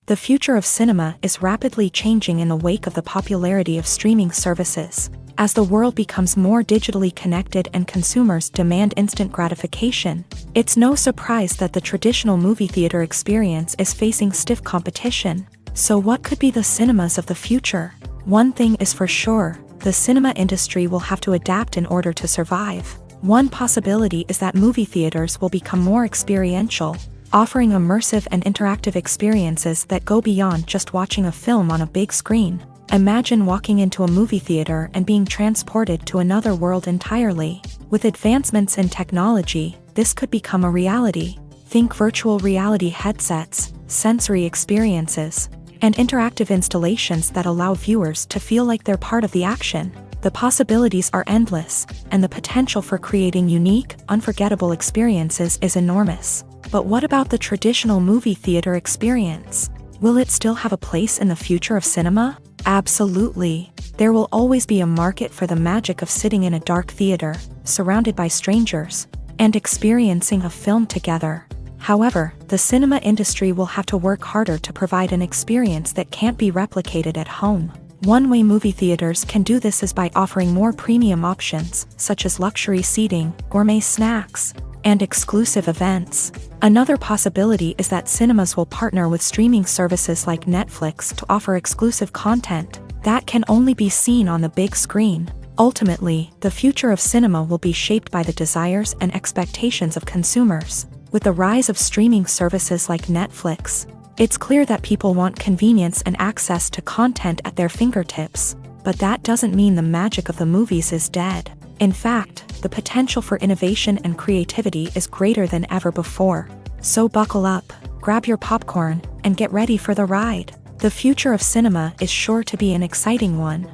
The future of cinema is rapidly changing in the wake of the popularity of streaming services. As the world becomes more digitally connected and consumers demand instant gratification, it's no surprise that the traditional movie theater experience is facing stiff competition. So what could be the cinemas of the future? One thing is for sure, the cinema industry will have to adapt in order to survive. One possibility is that movie theaters will become more experiential, offering immersive and interactive experiences that go beyond just watching a film on a big screen. Imagine walking into a movie theater and being transported to another world entirely. With advancements in technology, this could become a reality. Think virtual reality headsets, sensory experiences, and interactive installations that allow viewers to feel like they're part of the action. The possibilities are endless, and the potential for creating unique, unforgettable experiences is enormous. But what about the traditional movie theater experience? Will it still have a place in the future of cinema? Absolutely. There will always be a market for the magic of sitting in a dark theater, surrounded by strangers, and experiencing a film together. However, the cinema industry will have to work harder to provide an experience that can't be replicated at home. One way movie theaters can do this is by offering more premium options, such as luxury seating, gourmet snacks, and exclusive events. Another possibility is that cinemas will partner with streaming services like Netflix to offer exclusive content that can only be seen on the big screen. Ultimately, the future of cinema will be shaped by the desires and expectations of consumers. With the rise of streaming services like Netflix, it's clear that people want convenience and access to content at their fingertips. But that doesn't mean the magic of the movies is dead. In fact, the potential for innovation and creativity is greater than ever before. So buckle up, grab your popcorn, and get ready for the ride. The future of cinema is sure to be an exciting one.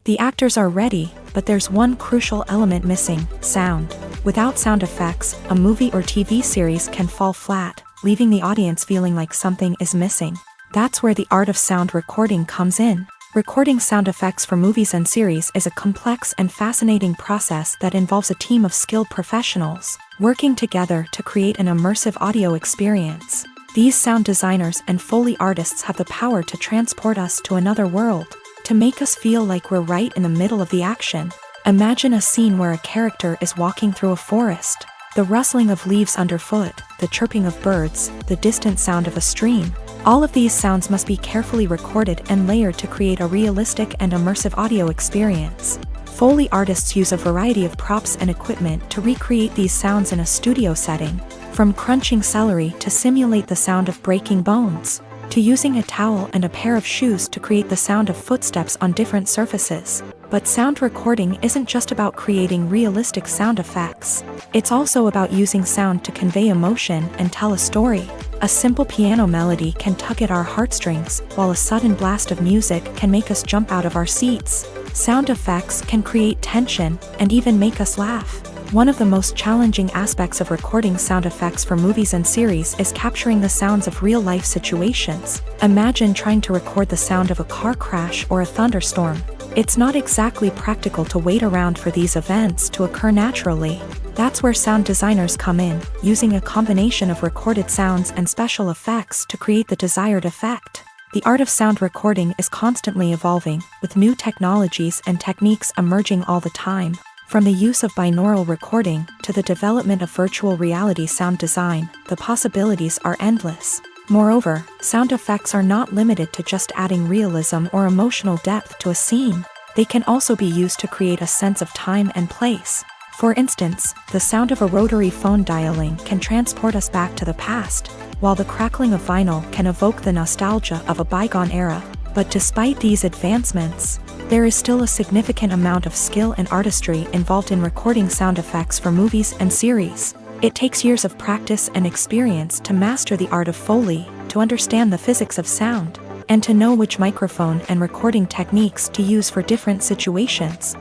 The actors are ready, but there's one crucial element missing: sound. Without sound effects, a movie or TV series can fall flat, leaving the audience feeling like something is missing. That's where the art of sound recording comes in. Recording sound effects for movies and series is a complex and fascinating process that involves a team of skilled professionals working together to create an immersive audio experience. These sound designers and Foley artists have the power to transport us to another world, to make us feel like we're right in the middle of the action. Imagine a scene where a character is walking through a forest. The rustling of leaves underfoot, the chirping of birds, the distant sound of a stream. All of these sounds must be carefully recorded and layered to create a realistic and immersive audio experience. Foley artists use a variety of props and equipment to recreate these sounds in a studio setting, from crunching celery to simulate the sound of breaking bones, to using a towel and a pair of shoes to create the sound of footsteps on different surfaces. But sound recording isn't just about creating realistic sound effects. It's also about using sound to convey emotion and tell a story. A simple piano melody can tug at our heartstrings, while a sudden blast of music can make us jump out of our seats. Sound effects can create tension and even make us laugh. One of the most challenging aspects of recording sound effects for movies and series is capturing the sounds of real-life situations. Imagine trying to record the sound of a car crash or a thunderstorm. It's not exactly practical to wait around for these events to occur naturally. That's where sound designers come in, using a combination of recorded sounds and special effects to create the desired effect. The art of sound recording is constantly evolving, with new technologies and techniques emerging all the time. From the use of binaural recording to the development of virtual reality sound design, the possibilities are endless. Moreover, sound effects are not limited to just adding realism or emotional depth to a scene. They can also be used to create a sense of time and place. For instance, the sound of a rotary phone dialing can transport us back to the past, while the crackling of vinyl can evoke the nostalgia of a bygone era. But despite these advancements, there is still a significant amount of skill and artistry involved in recording sound effects for movies and series. It takes years of practice and experience to master the art of Foley, to understand the physics of sound, and to know which microphone and recording techniques to use for different situations.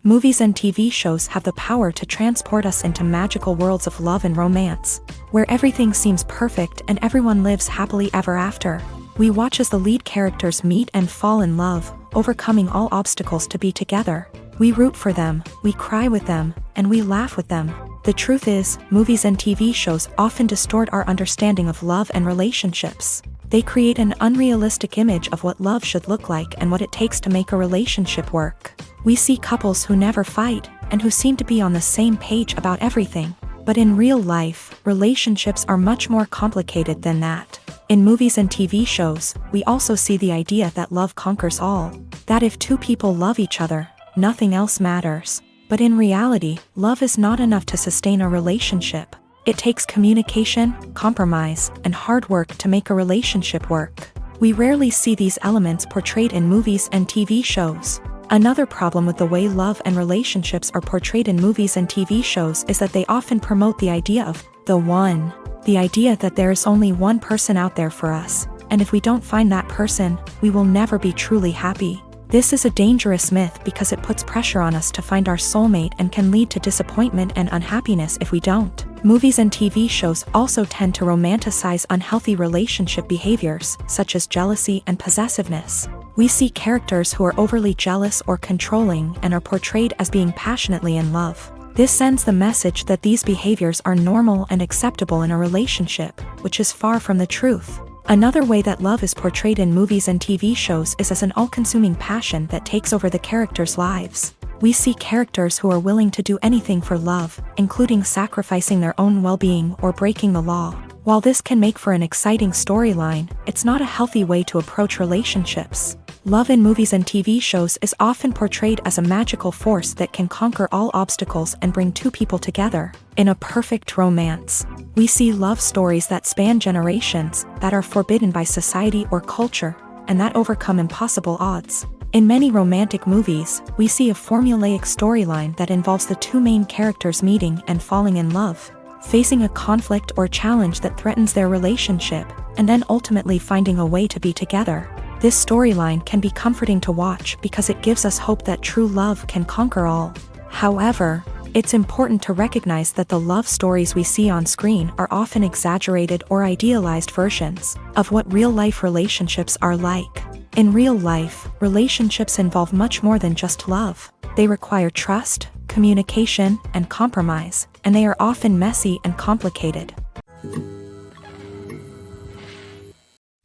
Movies and TV shows have the power to transport us into magical worlds of love and romance, where everything seems perfect and everyone lives happily ever after. We watch as the lead characters meet and fall in love, overcoming all obstacles to be together. We root for them, we cry with them, and we laugh with them. The truth is, movies and TV shows often distort our understanding of love and relationships. They create an unrealistic image of what love should look like and what it takes to make a relationship work. We see couples who never fight, and who seem to be on the same page about everything. But in real life, relationships are much more complicated than that. In movies and TV shows, we also see the idea that love conquers all. That if two people love each other, nothing else matters. But in reality, love is not enough to sustain a relationship. It takes communication, compromise, and hard work to make a relationship work. We rarely see these elements portrayed in movies and TV shows. Another problem with the way love and relationships are portrayed in movies and TV shows is that they often promote the idea of the one. The idea that there is only one person out there for us, and if we don't find that person, we will never be truly happy. This is a dangerous myth because it puts pressure on us to find our soulmate and can lead to disappointment and unhappiness if we don't. Movies and TV shows also tend to romanticize unhealthy relationship behaviors, such as jealousy and possessiveness. We see characters who are overly jealous or controlling and are portrayed as being passionately in love. This sends the message that these behaviors are normal and acceptable in a relationship, which is far from the truth. Another way that love is portrayed in movies and TV shows is as an all-consuming passion that takes over the characters' lives. We see characters who are willing to do anything for love, including sacrificing their own well-being or breaking the law. While this can make for an exciting storyline, it's not a healthy way to approach relationships. Love in movies and TV shows is often portrayed as a magical force that can conquer all obstacles and bring two people together. In a perfect romance, we see love stories that span generations, that are forbidden by society or culture, and that overcome impossible odds. In many romantic movies, we see a formulaic storyline that involves the two main characters meeting and falling in love, facing a conflict or challenge that threatens their relationship, and then ultimately finding a way to be together. This storyline can be comforting to watch because it gives us hope that true love can conquer all. However, it's important to recognize that the love stories we see on screen are often exaggerated or idealized versions of what real-life relationships are like. In real life, relationships involve much more than just love. They require trust, communication, and compromise, and they are often messy and complicated.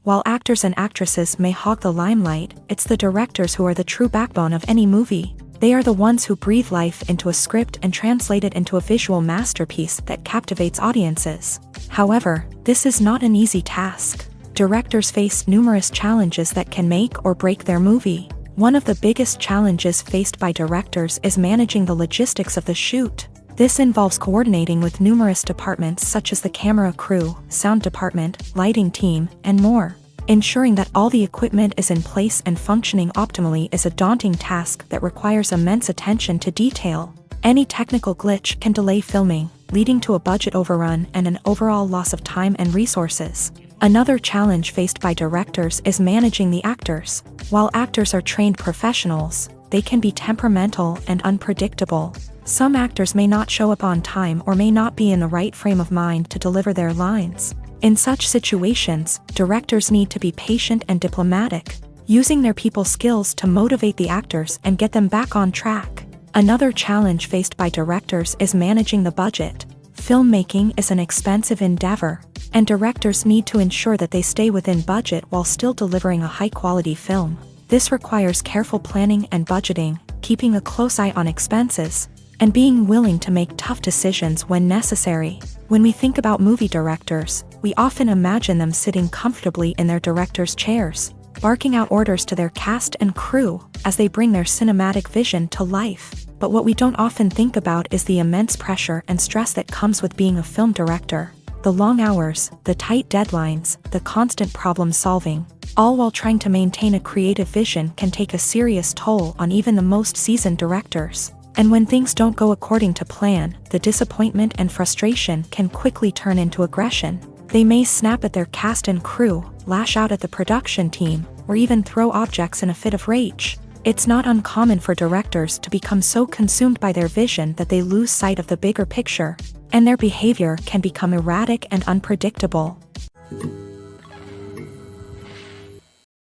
While actors and actresses may hog the limelight, it's the directors who are the true backbone of any movie. They are the ones who breathe life into a script and translate it into a visual masterpiece that captivates audiences. However, this is not an easy task. Directors face numerous challenges that can make or break their movie. One of the biggest challenges faced by directors is managing the logistics of the shoot. This involves coordinating with numerous departments such as the camera crew, sound department, lighting team, and more. Ensuring that all the equipment is in place and functioning optimally is a daunting task that requires immense attention to detail. Any technical glitch can delay filming, leading to a budget overrun and an overall loss of time and resources. Another challenge faced by directors is managing the actors. While actors are trained professionals, they can be temperamental and unpredictable. Some actors may not show up on time or may not be in the right frame of mind to deliver their lines. In such situations, directors need to be patient and diplomatic, using their people skills to motivate the actors and get them back on track. Another challenge faced by directors is managing the budget. Filmmaking is an expensive endeavor, and directors need to ensure that they stay within budget while still delivering a high-quality film. This requires careful planning and budgeting, keeping a close eye on expenses, and being willing to make tough decisions when necessary. When we think about movie directors, we often imagine them sitting comfortably in their director's chairs, barking out orders to their cast and crew as they bring their cinematic vision to life. But what we don't often think about is the immense pressure and stress that comes with being a film director. The long hours, the tight deadlines, the constant problem solving, all while trying to maintain a creative vision can take a serious toll on even the most seasoned directors. And when things don't go according to plan, the disappointment and frustration can quickly turn into aggression. They may snap at their cast and crew, lash out at the production team, or even throw objects in a fit of rage. It's not uncommon for directors to become so consumed by their vision that they lose sight of the bigger picture, and their behavior can become erratic and unpredictable.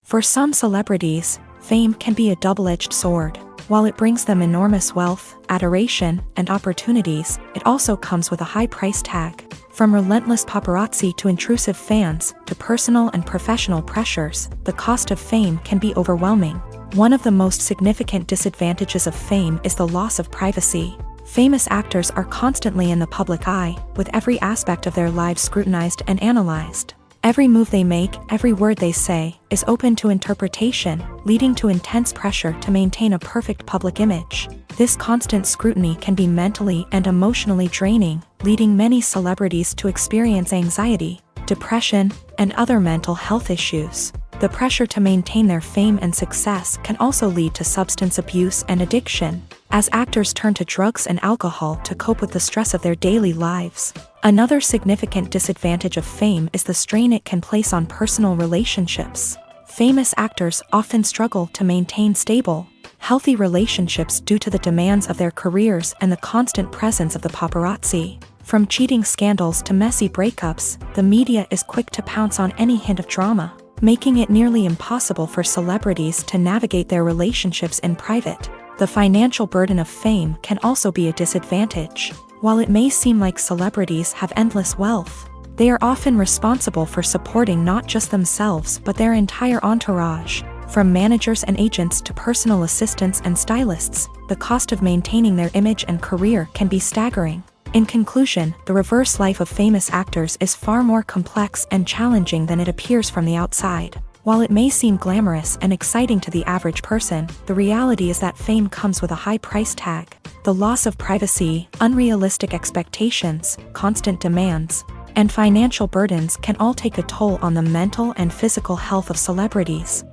For some celebrities, fame can be a double-edged sword. While it brings them enormous wealth, adoration, and opportunities, it also comes with a high price tag. From relentless paparazzi to intrusive fans, to personal and professional pressures, the cost of fame can be overwhelming. One of the most significant disadvantages of fame is the loss of privacy. Famous actors are constantly in the public eye, with every aspect of their lives scrutinized and analyzed. Every move they make, every word they say, is open to interpretation, leading to intense pressure to maintain a perfect public image. This constant scrutiny can be mentally and emotionally draining, leading many celebrities to experience anxiety, depression, and other mental health issues. The pressure to maintain their fame and success can also lead to substance abuse and addiction, as actors turn to drugs and alcohol to cope with the stress of their daily lives. Another significant disadvantage of fame is the strain it can place on personal relationships. Famous actors often struggle to maintain stable, healthy relationships due to the demands of their careers and the constant presence of the paparazzi. From cheating scandals to messy breakups, the media is quick to pounce on any hint of drama, making it nearly impossible for celebrities to navigate their relationships in private. The financial burden of fame can also be a disadvantage. While it may seem like celebrities have endless wealth, they are often responsible for supporting not just themselves but their entire entourage. From managers and agents to personal assistants and stylists, the cost of maintaining their image and career can be staggering. In conclusion, the reverse life of famous actors is far more complex and challenging than it appears from the outside. While it may seem glamorous and exciting to the average person, the reality is that fame comes with a high price tag. The loss of privacy, unrealistic expectations, constant demands, and financial burdens can all take a toll on the mental and physical health of celebrities.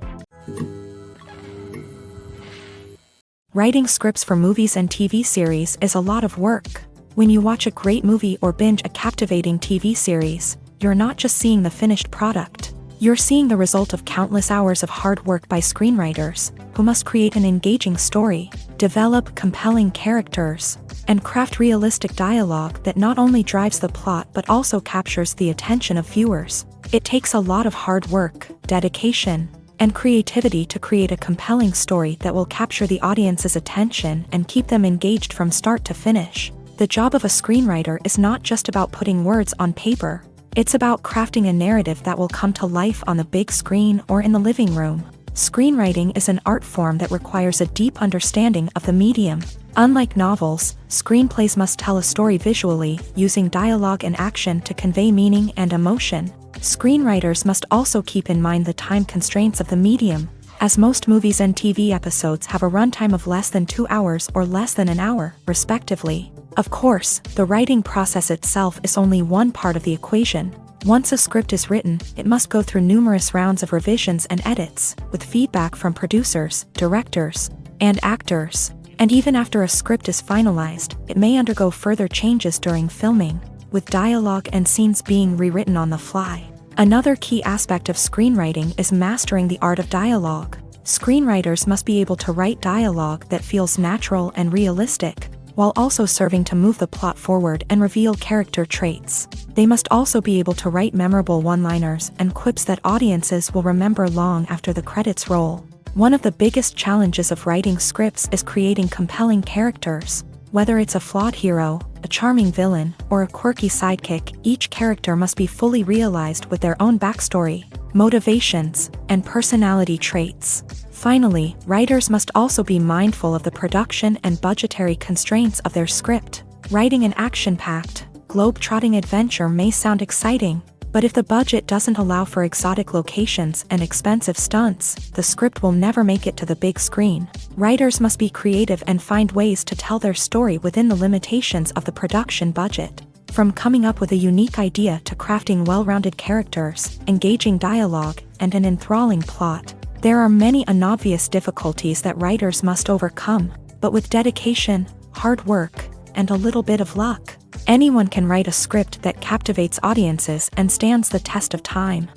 Writing scripts for movies and TV series is a lot of work. When you watch a great movie or binge a captivating TV series, you're not just seeing the finished product. You're seeing the result of countless hours of hard work by screenwriters, who must create an engaging story, develop compelling characters, and craft realistic dialogue that not only drives the plot but also captures the attention of viewers. It takes a lot of hard work, dedication, and creativity to create a compelling story that will capture the audience's attention and keep them engaged from start to finish. The job of a screenwriter is not just about putting words on paper. It's about crafting a narrative that will come to life on the big screen or in the living room. Screenwriting is an art form that requires a deep understanding of the medium. Unlike novels, screenplays must tell a story visually, using dialogue and action to convey meaning and emotion. Screenwriters must also keep in mind the time constraints of the medium, as most movies and TV episodes have a runtime of less than 2 hours or less than an hour, respectively. Of course, the writing process itself is only one part of the equation. Once a script is written, it must go through numerous rounds of revisions and edits, with feedback from producers, directors, and actors. And even after a script is finalized, it may undergo further changes during filming, with dialogue and scenes being rewritten on the fly. Another key aspect of screenwriting is mastering the art of dialogue. Screenwriters must be able to write dialogue that feels natural and realistic, while also serving to move the plot forward and reveal character traits. They must also be able to write memorable one-liners and quips that audiences will remember long after the credits roll. One of the biggest challenges of writing scripts is creating compelling characters. Whether it's a flawed hero, a charming villain, or a quirky sidekick, each character must be fully realized with their own backstory, motivations, and personality traits. Finally, writers must also be mindful of the production and budgetary constraints of their script. Writing an action-packed, globe-trotting adventure may sound exciting, but if the budget doesn't allow for exotic locations and expensive stunts, the script will never make it to the big screen. Writers must be creative and find ways to tell their story within the limitations of the production budget. From coming up with a unique idea to crafting well-rounded characters, engaging dialogue, and an enthralling plot, there are many unobvious difficulties that writers must overcome, but with dedication, hard work, and a little bit of luck, anyone can write a script that captivates audiences and stands the test of time.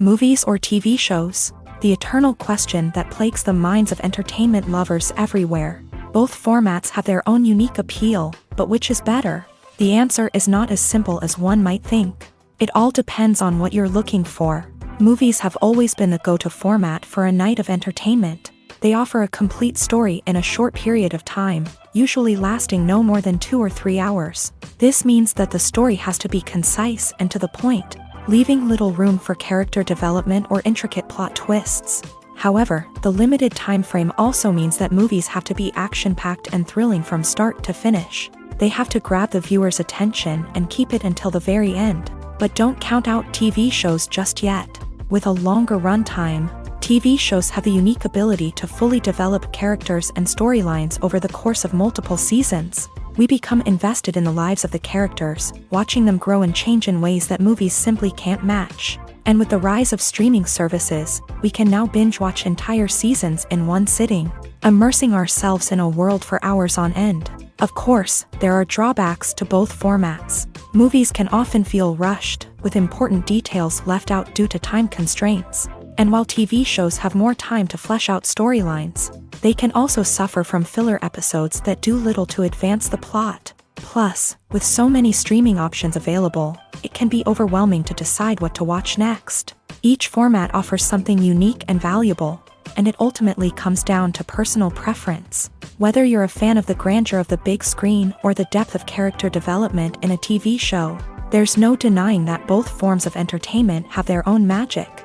Movies or TV shows? The eternal question that plagues the minds of entertainment lovers everywhere. Both formats have their own unique appeal, but which is better? The answer is not as simple as one might think. It all depends on what you're looking for. Movies have always been the go-to format for a night of entertainment. They offer a complete story in a short period of time, usually lasting no more than 2 or 3 hours. This means that the story has to be concise and to the point, leaving little room for character development or intricate plot twists. However, the limited time frame also means that movies have to be action-packed and thrilling from start to finish. They have to grab the viewer's attention and keep it until the very end. But don't count out TV shows just yet. With a longer runtime, TV shows have the unique ability to fully develop characters and storylines over the course of multiple seasons. We become invested in the lives of the characters, watching them grow and change in ways that movies simply can't match. And with the rise of streaming services, we can now binge-watch entire seasons in one sitting, immersing ourselves in a world for hours on end. Of course, there are drawbacks to both formats. Movies can often feel rushed, with important details left out due to time constraints. And while TV shows have more time to flesh out storylines, they can also suffer from filler episodes that do little to advance the plot. Plus, with so many streaming options available, it can be overwhelming to decide what to watch next. Each format offers something unique and valuable, and it ultimately comes down to personal preference. Whether you're a fan of the grandeur of the big screen or the depth of character development in a TV show, there's no denying that both forms of entertainment have their own magic.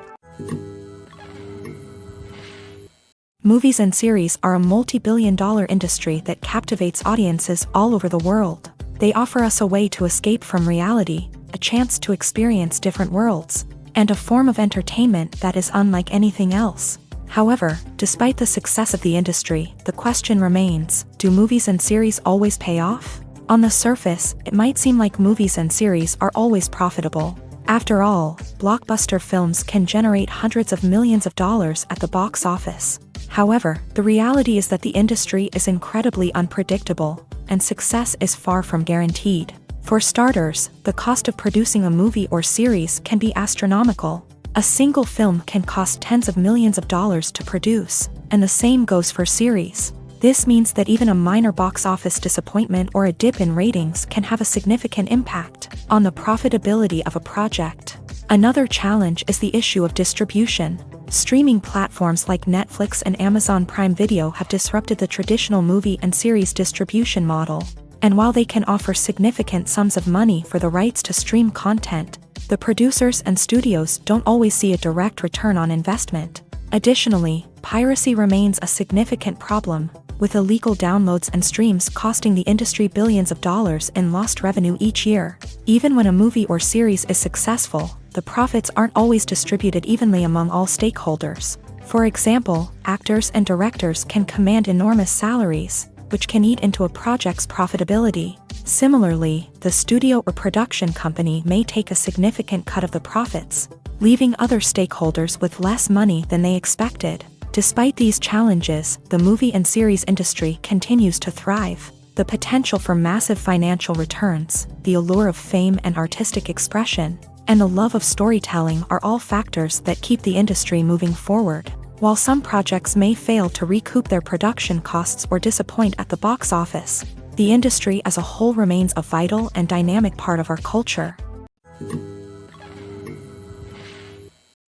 Movies and series are a multi-billion-dollar industry that captivates audiences all over the world. They offer us a way to escape from reality, a chance to experience different worlds, and a form of entertainment that is unlike anything else. However, despite the success of the industry, the question remains, do movies and series always pay off? On the surface, it might seem like movies and series are always profitable. After all, blockbuster films can generate hundreds of millions of dollars at the box office. However, the reality is that the industry is incredibly unpredictable, and success is far from guaranteed. For starters, the cost of producing a movie or series can be astronomical. A single film can cost tens of millions of dollars to produce, and the same goes for series. This means that even a minor box office disappointment or a dip in ratings can have a significant impact on the profitability of a project. Another challenge is the issue of distribution. Streaming platforms like Netflix and Amazon Prime Video have disrupted the traditional movie and series distribution model. And while they can offer significant sums of money for the rights to stream content, the producers and studios don't always see a direct return on investment. Additionally, piracy remains a significant problem, with illegal downloads and streams costing the industry billions of dollars in lost revenue each year. Even when a movie or series is successful, the profits aren't always distributed evenly among all stakeholders. For example, actors and directors can command enormous salaries, which can eat into a project's profitability. Similarly, the studio or production company may take a significant cut of the profits, leaving other stakeholders with less money than they expected. Despite these challenges, the movie and series industry continues to thrive. The potential for massive financial returns, the allure of fame and artistic expression, and the love of storytelling are all factors that keep the industry moving forward. While some projects may fail to recoup their production costs or disappoint at the box office, the industry as a whole remains a vital and dynamic part of our culture.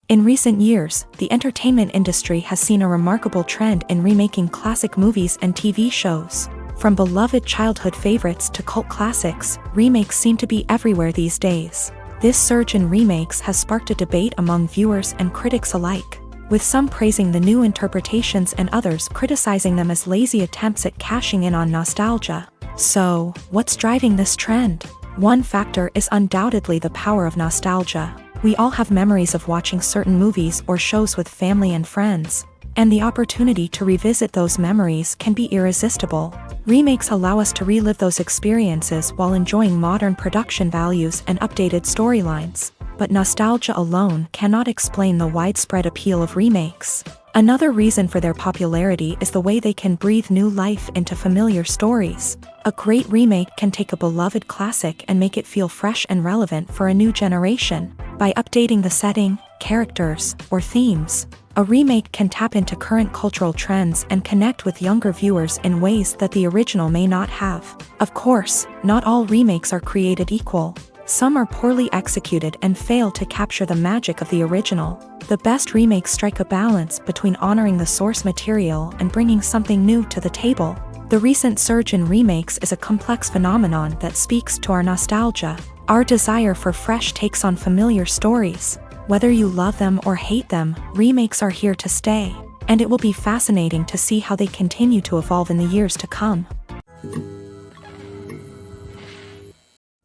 In recent years, the entertainment industry has seen a remarkable trend in remaking classic movies and TV shows. From beloved childhood favorites to cult classics, remakes seem to be everywhere these days. This surge in remakes has sparked a debate among viewers and critics alike, with some praising the new interpretations and others criticizing them as lazy attempts at cashing in on nostalgia. So, what's driving this trend? One factor is undoubtedly the power of nostalgia. We all have memories of watching certain movies or shows with family and friends, and the opportunity to revisit those memories can be irresistible. Remakes allow us to relive those experiences while enjoying modern production values and updated storylines. But nostalgia alone cannot explain the widespread appeal of remakes. Another reason for their popularity is the way they can breathe new life into familiar stories. A great remake can take a beloved classic and make it feel fresh and relevant for a new generation. By updating the setting, characters, or themes, a remake can tap into current cultural trends and connect with younger viewers in ways that the original may not have. Of course, not all remakes are created equal. Some are poorly executed and fail to capture the magic of the original. The best remakes strike a balance between honoring the source material and bringing something new to the table. The recent surge in remakes is a complex phenomenon that speaks to our nostalgia, our desire for fresh takes on familiar stories. Whether you love them or hate them, remakes are here to stay, and it will be fascinating to see how they continue to evolve in the years to come.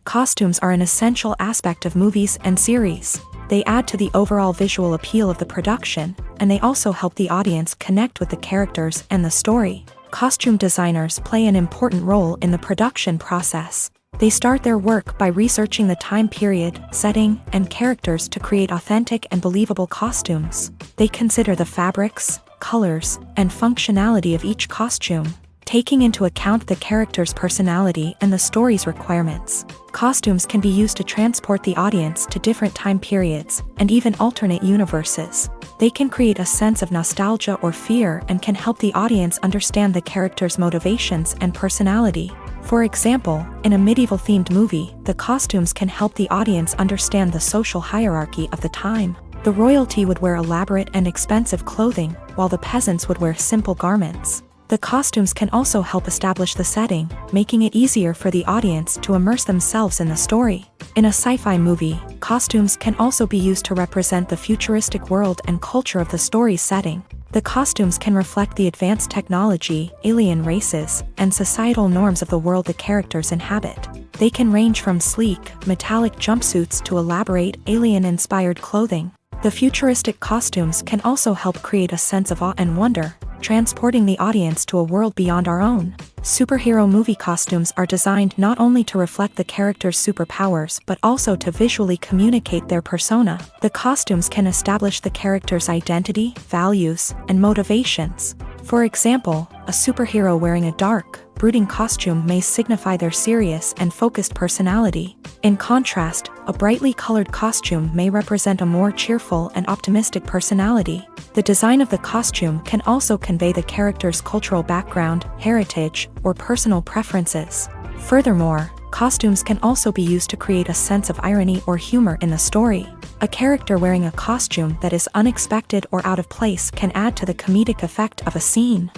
Costumes are an essential aspect of movies and series. They add to the overall visual appeal of the production, and they also help the audience connect with the characters and the story. Costume designers play an important role in the production process. They start their work by researching the time period, setting, and characters to create authentic and believable costumes. They consider the fabrics, colors, and functionality of each costume, taking into account the character's personality and the story's requirements. Costumes can be used to transport the audience to different time periods and even alternate universes. They can create a sense of nostalgia or fear and can help the audience understand the character's motivations and personality. For example, in a medieval-themed movie, the costumes can help the audience understand the social hierarchy of the time. The royalty would wear elaborate and expensive clothing, while the peasants would wear simple garments. The costumes can also help establish the setting, making it easier for the audience to immerse themselves in the story. In a sci-fi movie, costumes can also be used to represent the futuristic world and culture of the story's setting. The costumes can reflect the advanced technology, alien races, and societal norms of the world the characters inhabit. They can range from sleek, metallic jumpsuits to elaborate, alien-inspired clothing. The futuristic costumes can also help create a sense of awe and wonder, transporting the audience to a world beyond our own. Superhero movie costumes are designed not only to reflect the character's superpowers but also to visually communicate their persona. The costumes can establish the character's identity, values, and motivations. For example, a superhero wearing a dark, brooding costume may signify their serious and focused personality. In contrast, a brightly colored costume may represent a more cheerful and optimistic personality. The design of the costume can also convey the character's cultural background, heritage, or personal preferences. Furthermore, costumes can also be used to create a sense of irony or humor in the story. A character wearing a costume that is unexpected or out of place can add to the comedic effect of a scene.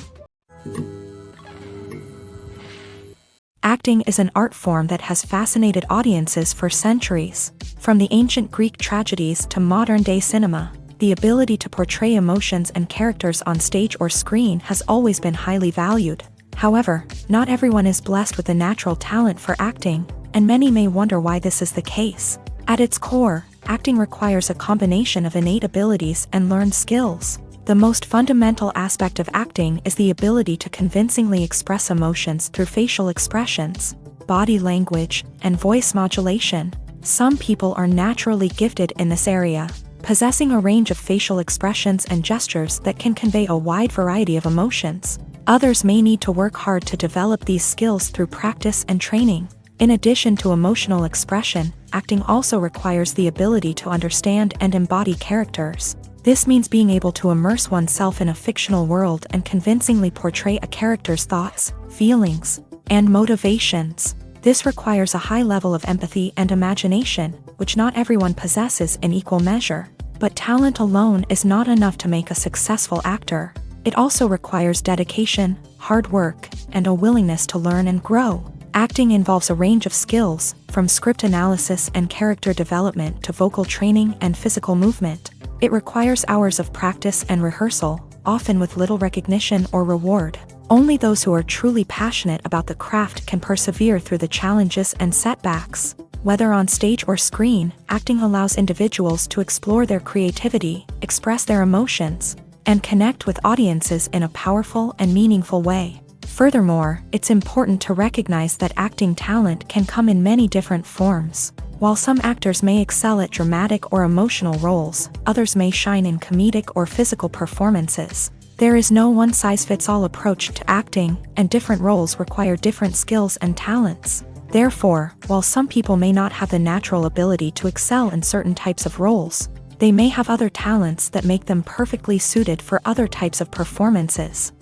Acting is an art form that has fascinated audiences for centuries. From the ancient Greek tragedies to modern-day cinema, the ability to portray emotions and characters on stage or screen has always been highly valued. However, not everyone is blessed with a natural talent for acting, and many may wonder why this is the case. At its core, acting requires a combination of innate abilities and learned skills. The most fundamental aspect of acting is the ability to convincingly express emotions through facial expressions, body language, and voice modulation. Some people are naturally gifted in this area, possessing a range of facial expressions and gestures that can convey a wide variety of emotions. Others may need to work hard to develop these skills through practice and training. In addition to emotional expression, acting also requires the ability to understand and embody characters. This means being able to immerse oneself in a fictional world and convincingly portray a character's thoughts, feelings, and motivations. This requires a high level of empathy and imagination, which not everyone possesses in equal measure. But talent alone is not enough to make a successful actor. It also requires dedication, hard work, and a willingness to learn and grow. Acting involves a range of skills, from script analysis and character development to vocal training and physical movement. It requires hours of practice and rehearsal, often with little recognition or reward. Only those who are truly passionate about the craft can persevere through the challenges and setbacks. Whether on stage or screen, acting allows individuals to explore their creativity, express their emotions, and connect with audiences in a powerful and meaningful way. Furthermore, it's important to recognize that acting talent can come in many different forms. While some actors may excel at dramatic or emotional roles, others may shine in comedic or physical performances. There is no one-size-fits-all approach to acting, and different roles require different skills and talents. Therefore, while some people may not have the natural ability to excel in certain types of roles, they may have other talents that make them perfectly suited for other types of performances.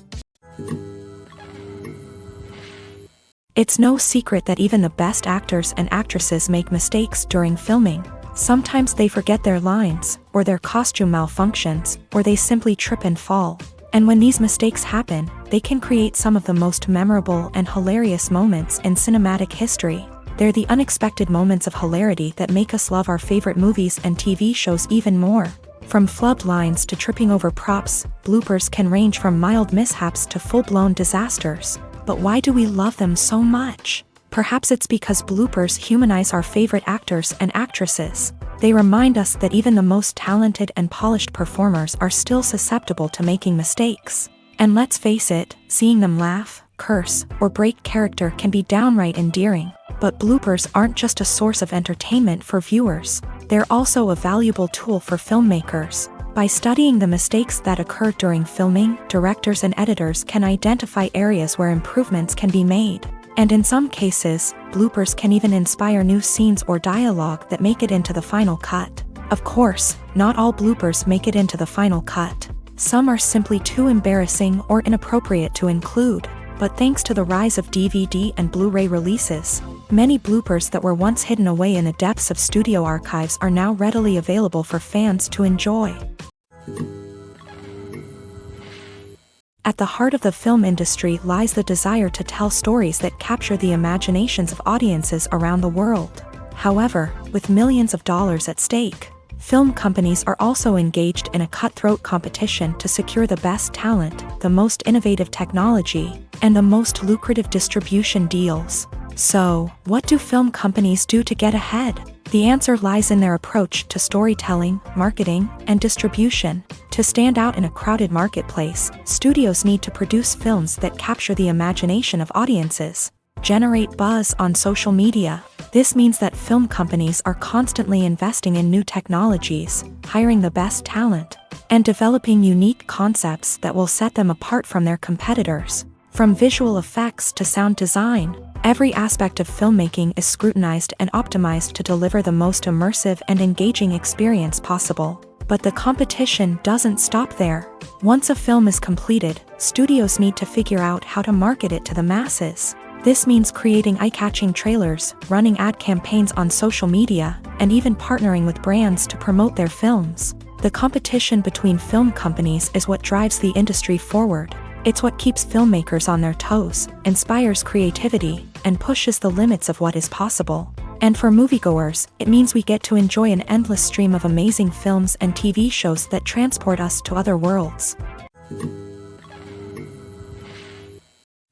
It's no secret that even the best actors and actresses make mistakes during filming. Sometimes they forget their lines, or their costume malfunctions, or they simply trip and fall. And when these mistakes happen, they can create some of the most memorable and hilarious moments in cinematic history. They're the unexpected moments of hilarity that make us love our favorite movies and TV shows even more. From flubbed lines to tripping over props, bloopers can range from mild mishaps to full-blown disasters. But why do we love them so much? Perhaps it's because bloopers humanize our favorite actors and actresses. They remind us that even the most talented and polished performers are still susceptible to making mistakes. And let's face it, seeing them laugh, curse, or break character can be downright endearing. But bloopers aren't just a source of entertainment for viewers. They're also a valuable tool for filmmakers. By studying the mistakes that occur during filming, directors and editors can identify areas where improvements can be made. And in some cases, bloopers can even inspire new scenes or dialogue that make it into the final cut. Of course, not all bloopers make it into the final cut. Some are simply too embarrassing or inappropriate to include. But thanks to the rise of DVD and Blu-ray releases, many bloopers that were once hidden away in the depths of studio archives are now readily available for fans to enjoy. At the heart of the film industry lies the desire to tell stories that capture the imaginations of audiences around the world. However, with millions of dollars at stake, film companies are also engaged in a cutthroat competition to secure the best talent, the most innovative technology, and the most lucrative distribution deals. So, what do film companies do to get ahead? The answer lies in their approach to storytelling, marketing, and distribution. To stand out in a crowded marketplace, studios need to produce films that capture the imagination of audiences, generate buzz on social media. This means that film companies are constantly investing in new technologies, hiring the best talent, and developing unique concepts that will set them apart from their competitors. From visual effects to sound design, every aspect of filmmaking is scrutinized and optimized to deliver the most immersive and engaging experience possible. But the competition doesn't stop there. Once a film is completed, studios need to figure out how to market it to the masses. This means creating eye-catching trailers, running ad campaigns on social media, and even partnering with brands to promote their films. The competition between film companies is what drives the industry forward. It's what keeps filmmakers on their toes, inspires creativity, and pushes the limits of what is possible. And for moviegoers, it means we get to enjoy an endless stream of amazing films and TV shows that transport us to other worlds.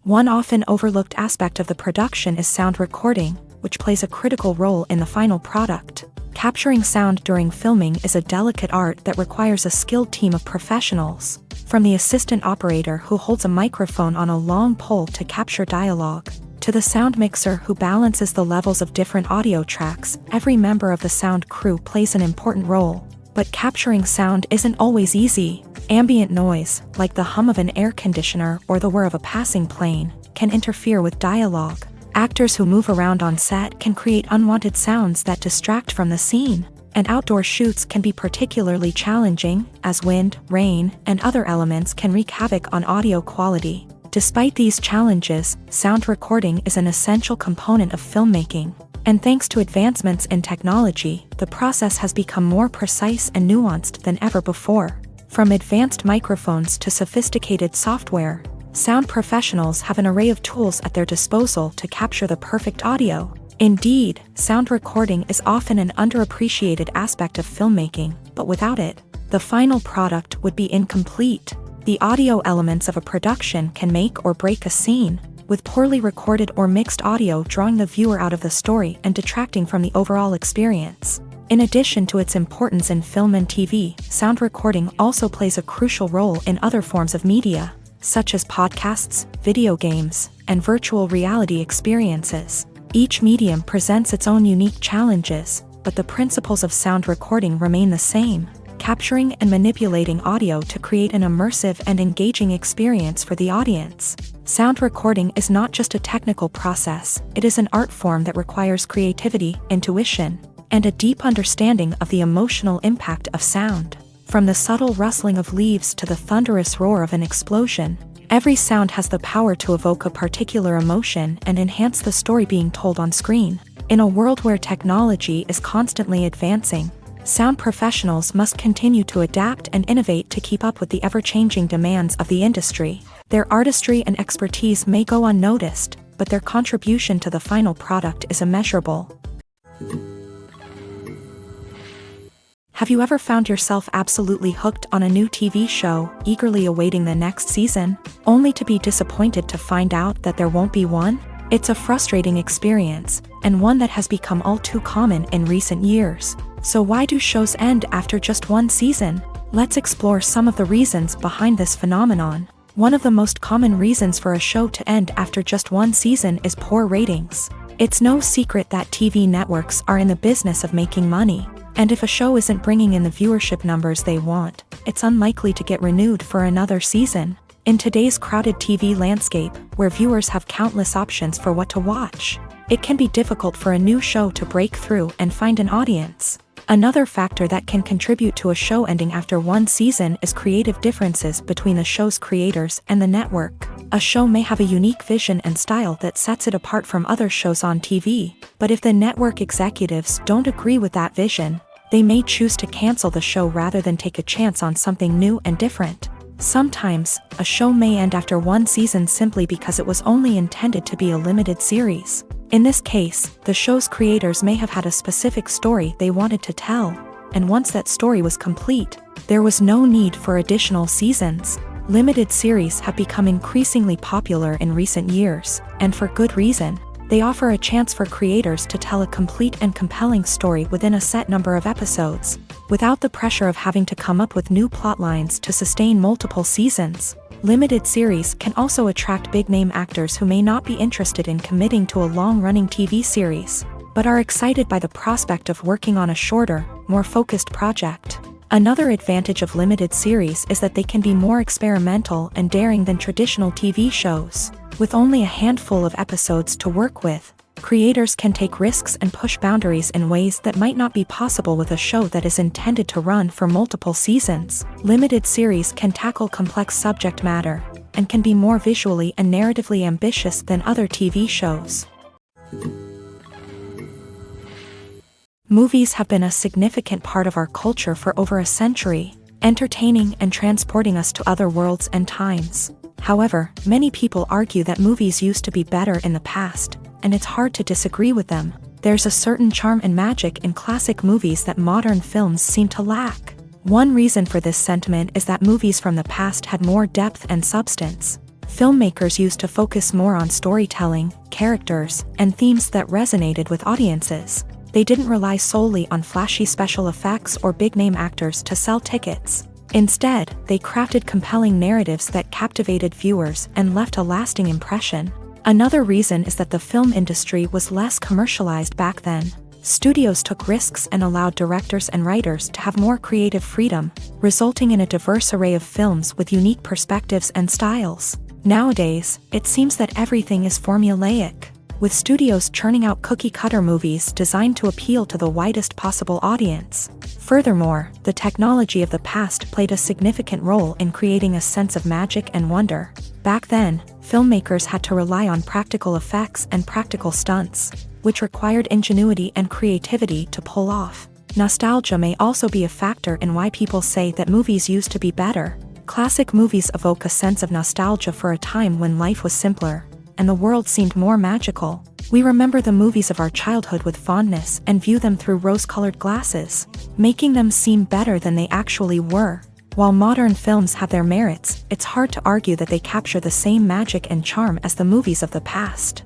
One often overlooked aspect of the production is sound recording, which plays a critical role in the final product. Capturing sound during filming is a delicate art that requires a skilled team of professionals, from the assistant operator who holds a microphone on a long pole to capture dialogue, to the sound mixer who balances the levels of different audio tracks. Every member of the sound crew plays an important role. But capturing sound isn't always easy. Ambient noise, like the hum of an air conditioner or the whir of a passing plane, can interfere with dialogue. Actors who move around on set can create unwanted sounds that distract from the scene. And outdoor shoots can be particularly challenging, as wind, rain, and other elements can wreak havoc on audio quality. Despite these challenges, sound recording is an essential component of filmmaking. And thanks to advancements in technology, the process has become more precise and nuanced than ever before. From advanced microphones to sophisticated software, sound professionals have an array of tools at their disposal to capture the perfect audio. Indeed, sound recording is often an underappreciated aspect of filmmaking, but without it, the final product would be incomplete. The audio elements of a production can make or break a scene, with poorly recorded or mixed audio drawing the viewer out of the story and detracting from the overall experience. In addition to its importance in film and TV, sound recording also plays a crucial role in other forms of media, such as podcasts, video games, and virtual reality experiences. Each medium presents its own unique challenges, but the principles of sound recording remain the same: capturing and manipulating audio to create an immersive and engaging experience for the audience. Sound recording is not just a technical process, it is an art form that requires creativity, intuition, and a deep understanding of the emotional impact of sound. From the subtle rustling of leaves to the thunderous roar of an explosion, every sound has the power to evoke a particular emotion and enhance the story being told on screen. In a world where technology is constantly advancing, sound professionals must continue to adapt and innovate to keep up with the ever-changing demands of the industry. Their artistry and expertise may go unnoticed, but their contribution to the final product is immeasurable. Have you ever found yourself absolutely hooked on a new TV show, eagerly awaiting the next season, only to be disappointed to find out that there won't be one? It's a frustrating experience, and one that has become all too common in recent years. So why do shows end after just one season? Let's explore some of the reasons behind this phenomenon. One of the most common reasons for a show to end after just one season is poor ratings. It's no secret that TV networks are in the business of making money. And if a show isn't bringing in the viewership numbers they want, it's unlikely to get renewed for another season. In today's crowded TV landscape, where viewers have countless options for what to watch, it can be difficult for a new show to break through and find an audience. Another factor that can contribute to a show ending after one season is creative differences between the show's creators and the network. A show may have a unique vision and style that sets it apart from other shows on TV, but if the network executives don't agree with that vision, they may choose to cancel the show rather than take a chance on something new and different. Sometimes, a show may end after one season simply because it was only intended to be a limited series. In this case, the show's creators may have had a specific story they wanted to tell, and once that story was complete, there was no need for additional seasons. Limited series have become increasingly popular in recent years, and for good reason. They offer a chance for creators to tell a complete and compelling story within a set number of episodes, without the pressure of having to come up with new plotlines to sustain multiple seasons. Limited series can also attract big-name actors who may not be interested in committing to a long-running TV series, but are excited by the prospect of working on a shorter, more focused project. Another advantage of limited series is that they can be more experimental and daring than traditional TV shows. With only a handful of episodes to work with, creators can take risks and push boundaries in ways that might not be possible with a show that is intended to run for multiple seasons. Limited series can tackle complex subject matter, and can be more visually and narratively ambitious than other TV shows. Movies have been a significant part of our culture for over a century. entertaining and transporting us to other worlds and times. However, many people argue that movies used to be better in the past, and it's hard to disagree with them. There's a certain charm and magic in classic movies that modern films seem to lack. One reason for this sentiment is that movies from the past had more depth and substance. Filmmakers used to focus more on storytelling, characters, and themes that resonated with audiences. They didn't rely solely on flashy special effects or big-name actors to sell tickets. Instead, they crafted compelling narratives that captivated viewers and left a lasting impression. Another reason is that the film industry was less commercialized back then. Studios took risks and allowed directors and writers to have more creative freedom, resulting in a diverse array of films with unique perspectives and styles. Nowadays, it seems that everything is formulaic, with studios churning out cookie-cutter movies designed to appeal to the widest possible audience. Furthermore, the technology of the past played a significant role in creating a sense of magic and wonder. Back then, filmmakers had to rely on practical effects and practical stunts, which required ingenuity and creativity to pull off. Nostalgia may also be a factor in why people say that movies used to be better. Classic movies evoke a sense of nostalgia for a time when life was simpler, and the world seemed more magical. We remember the movies of our childhood with fondness and view them through rose-colored glasses, making them seem better than they actually were. While modern films have their merits, it's hard to argue that they capture the same magic and charm as the movies of the past.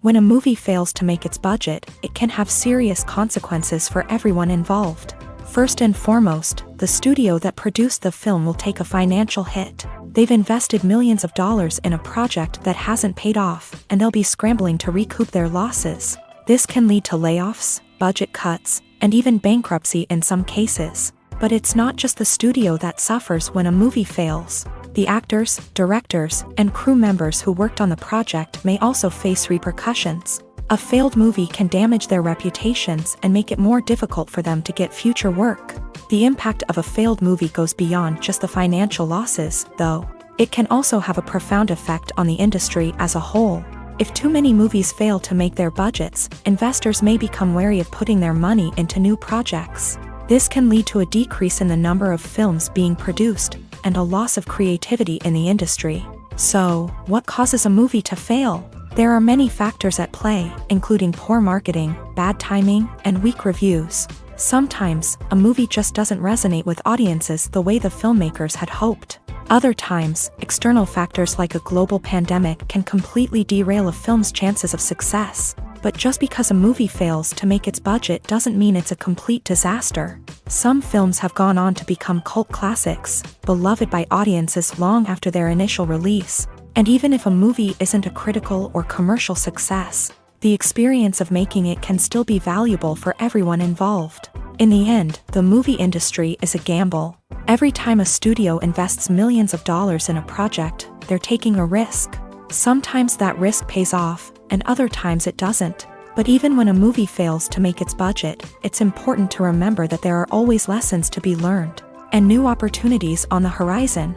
When a movie fails to make its budget, it can have serious consequences for everyone involved. First and foremost, the studio that produced the film will take a financial hit. They've invested millions of dollars in a project that hasn't paid off, and they'll be scrambling to recoup their losses. This can lead to layoffs, budget cuts, and even bankruptcy in some cases. But it's not just the studio that suffers when a movie fails. The actors, directors, and crew members who worked on the project may also face repercussions. A failed movie can damage their reputations and make it more difficult for them to get future work. The impact of a failed movie goes beyond just the financial losses, though. It can also have a profound effect on the industry as a whole. If too many movies fail to make their budgets, investors may become wary of putting their money into new projects. This can lead to a decrease in the number of films being produced, and a loss of creativity in the industry. So, what causes a movie to fail? There are many factors at play, including poor marketing, bad timing, and weak reviews. Sometimes, a movie just doesn't resonate with audiences the way the filmmakers had hoped. Other times, external factors like a global pandemic can completely derail a film's chances of success. But just because a movie fails to make its budget doesn't mean it's a complete disaster. Some films have gone on to become cult classics, beloved by audiences long after their initial release. And even if a movie isn't a critical or commercial success, the experience of making it can still be valuable for everyone involved. In the end, the movie industry is a gamble. Every time a studio invests millions of dollars in a project, they're taking a risk. Sometimes that risk pays off, and other times it doesn't. But even when a movie fails to make its budget, it's important to remember that there are always lessons to be learned, and new opportunities on the horizon.